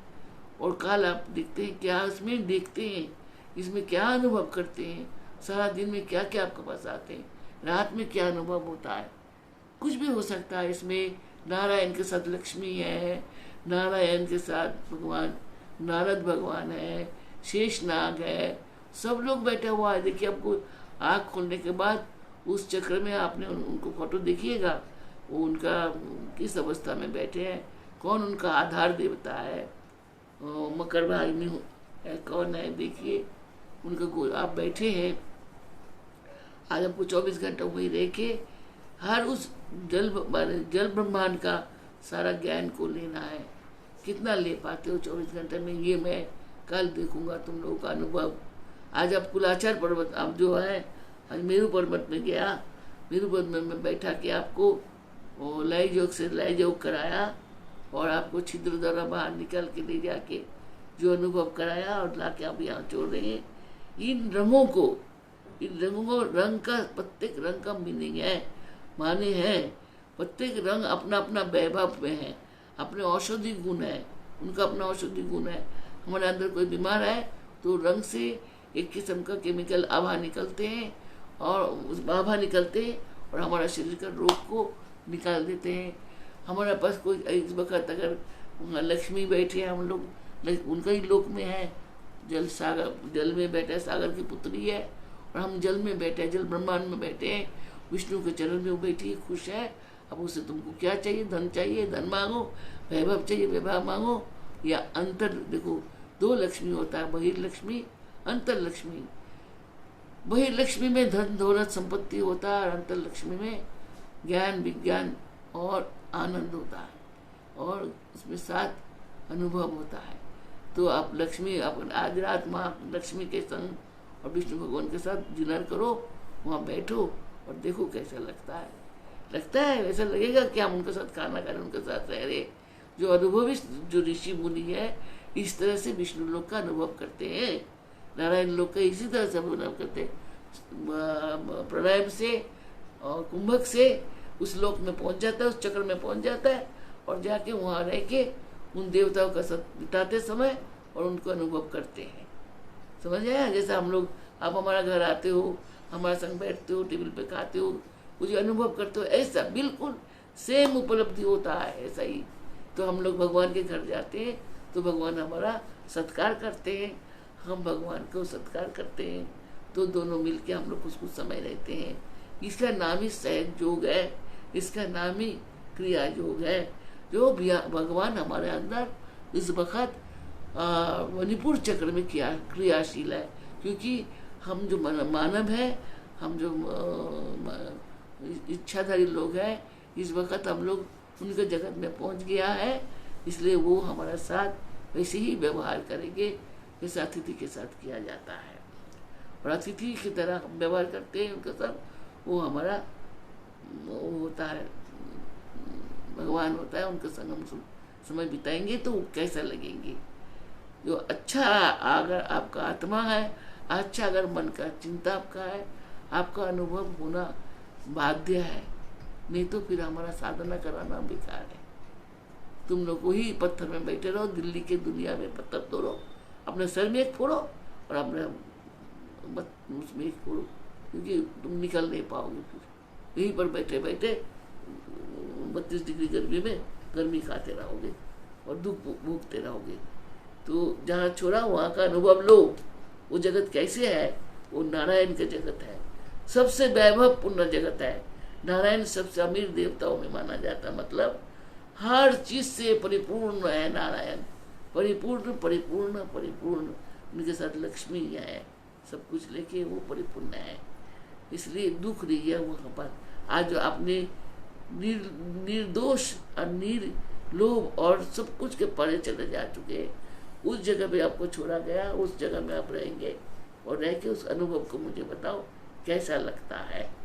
और कल आप देखते हैं क्या इसमें देखते हैं, इसमें क्या अनुभव करते हैं, सारा दिन में क्या क्या आपके पास आते हैं, रात में क्या अनुभव होता है, कुछ भी हो सकता है। इसमें नारायण के साथ लक्ष्मी है, नारायण के साथ भगवान नारद भगवान है, शेषनाग है, सब लोग बैठे हुआ है। देखिए आपको आँख खोलने के बाद उस चक्र में आपने उनको फोटो देखिएगा, वो उनका किस अवस्था में बैठे हैं, कौन उनका आधार देवता है, मकर भाई में है कौन है, देखिए उनका आप बैठे हैं। आज हमको 24 घंटे वही रह के हर उस जल ब्रह्मांड का सारा ज्ञान को लेना है। कितना ले पाते हो 24 घंटे में, ये मैं कल देखूंगा तुम लोगों का अनुभव। आज आप कुलाचार पर्वत, आप जो है आज मेरू पर्वत में गया, मेरू पर्वत में बैठा के आपको लय योग से लय योग कराया, और आपको छिद्र द्वारा बाहर निकल के ले जाके जो अनुभव कराया और ला के आप यहाँ छोड़ रहे हैं। इन रंगों को रंग का प्रत्येक रंग का मीनिंग है, माने हैं। प्रत्येक रंग अपना अपना वैभव में है, अपने औषधि गुण है, उनका अपना औषधि गुण है। हमारे अंदर कोई बीमार है तो रंग से एक किस्म का केमिकल आभा निकलते हैं, और उस आभा निकलते हैं और हमारा शरीर का रोग को निकाल देते हैं। हमारे पास कोई इस वक्त अगर लक्ष्मी बैठे हैं, हम लोग उनका ही लोक में है, जल में बैठे, सागर की पुत्री है, और हम जल में बैठे हैं, जल ब्रह्मांड में बैठे हैं, विष्णु के चरण में वो बैठी है, खुश है। अब उससे तुमको क्या चाहिए? धन चाहिए, धन मांगो, वैभव चाहिए, वैभव मांगो, या अंतर। देखो 2 लक्ष्मी होता है, बहिर्लक्ष्मी, अंतर लक्ष्मी। बहिर्लक्ष्मी में धन दौलत संपत्ति होता है, और अंतर लक्ष्मी में ज्ञान विज्ञान और आनंद होता है, और उसमें साथ अनुभव होता है। तो आप लक्ष्मी, आप आज रात माँ लक्ष्मी के संग और विष्णु भगवान के साथ डिनर करो, वहाँ बैठो और देखो कैसा लगता है। लगता है वैसा लगेगा कि हम उनके साथ खाना खा रहे, उनके साथ रह रहे। जो अनुभवी जो ऋषि मुनि है, इस तरह से विष्णु लोक का अनुभव करते हैं, नारायण लोक का इसी तरह से अनुभव करते हैं। प्राणायाम से और कुंभक से उस लोक में पहुंच जाता है, उस चक्र में पहुंच जाता है, और जाके वहाँ रह के उन देवताओं का साथ बिताते समय और उनको अनुभव करते हैं। समझ आया? जैसा हम लोग, आप हमारा घर आते हो, हमारे संग बैठते हो, टेबल पे खाते हो, कुछ अनुभव करते हो, ऐसा बिल्कुल सेम उपलब्धि होता है। ऐसा ही तो हम लोग भगवान के घर जाते हैं तो भगवान हमारा सत्कार करते हैं, हम भगवान को सत्कार करते हैं, तो दोनों मिलके हम लोग कुछ समय रहते हैं। इसका नाम ही सहज योग है, इसका नाम ही क्रिया योग है। जो भगवान हमारे अंदर इस वक्त मणिपुर चक्र में क्रियाशील है, क्योंकि हम जो मानव है, हम जो इच्छाधारी लोग हैं, इस वक्त हम लोग उनके जगत में पहुंच गया है, इसलिए वो हमारा साथ वैसे ही व्यवहार करेंगे जैसे अतिथि के साथ किया जाता है। और अतिथि की तरह हम व्यवहार करते हैं उनके साथ, वो हमारा वो होता है, भगवान होता है, उनके संग हम समय बिताएंगे तो वो कैसा लगेंगे। जो अच्छा अगर आपका आत्मा है, अच्छा अगर मन का चिंता आपका है, आपका अनुभव होना बाध्य है, नहीं तो फिर हमारा साधना कराना बेकार है। तुम लोग वही पत्थर में बैठे रहो, दिल्ली के दुनिया में पत्थर तोड़ो, अपने सर में एक फोड़ो और अपने उसमें एक फोड़ो, क्योंकि तुम निकल नहीं पाओगे। फिर यहीं पर बैठे बैठे 32 डिग्री गर्मी में गर्मी खाते रहोगे और दुख भूखते रहोगे। तो जहाँ छोड़ा वहाँ का अनुभव लो। वो जगत कैसे है? वो नारायण का जगत है, सबसे वैभवपूर्ण जगत है। नारायण सबसे अमीर देवताओं में माना जाता, मतलब हर चीज से परिपूर्ण है नारायण, परिपूर्ण परिपूर्ण परिपूर्ण। उनके साथ लक्ष्मी है, सब कुछ लेके वो परिपूर्ण है, इसलिए दुख नहीं है वहाँ पर। आज आपने निर्दोष और निर्लोभ और सब कुछ के परे चले जा चुके हैं। उस जगह पे आपको छोड़ा गया, उस जगह में आप रहेंगे, और रह के उस अनुभव को मुझे बताओ कैसा लगता है।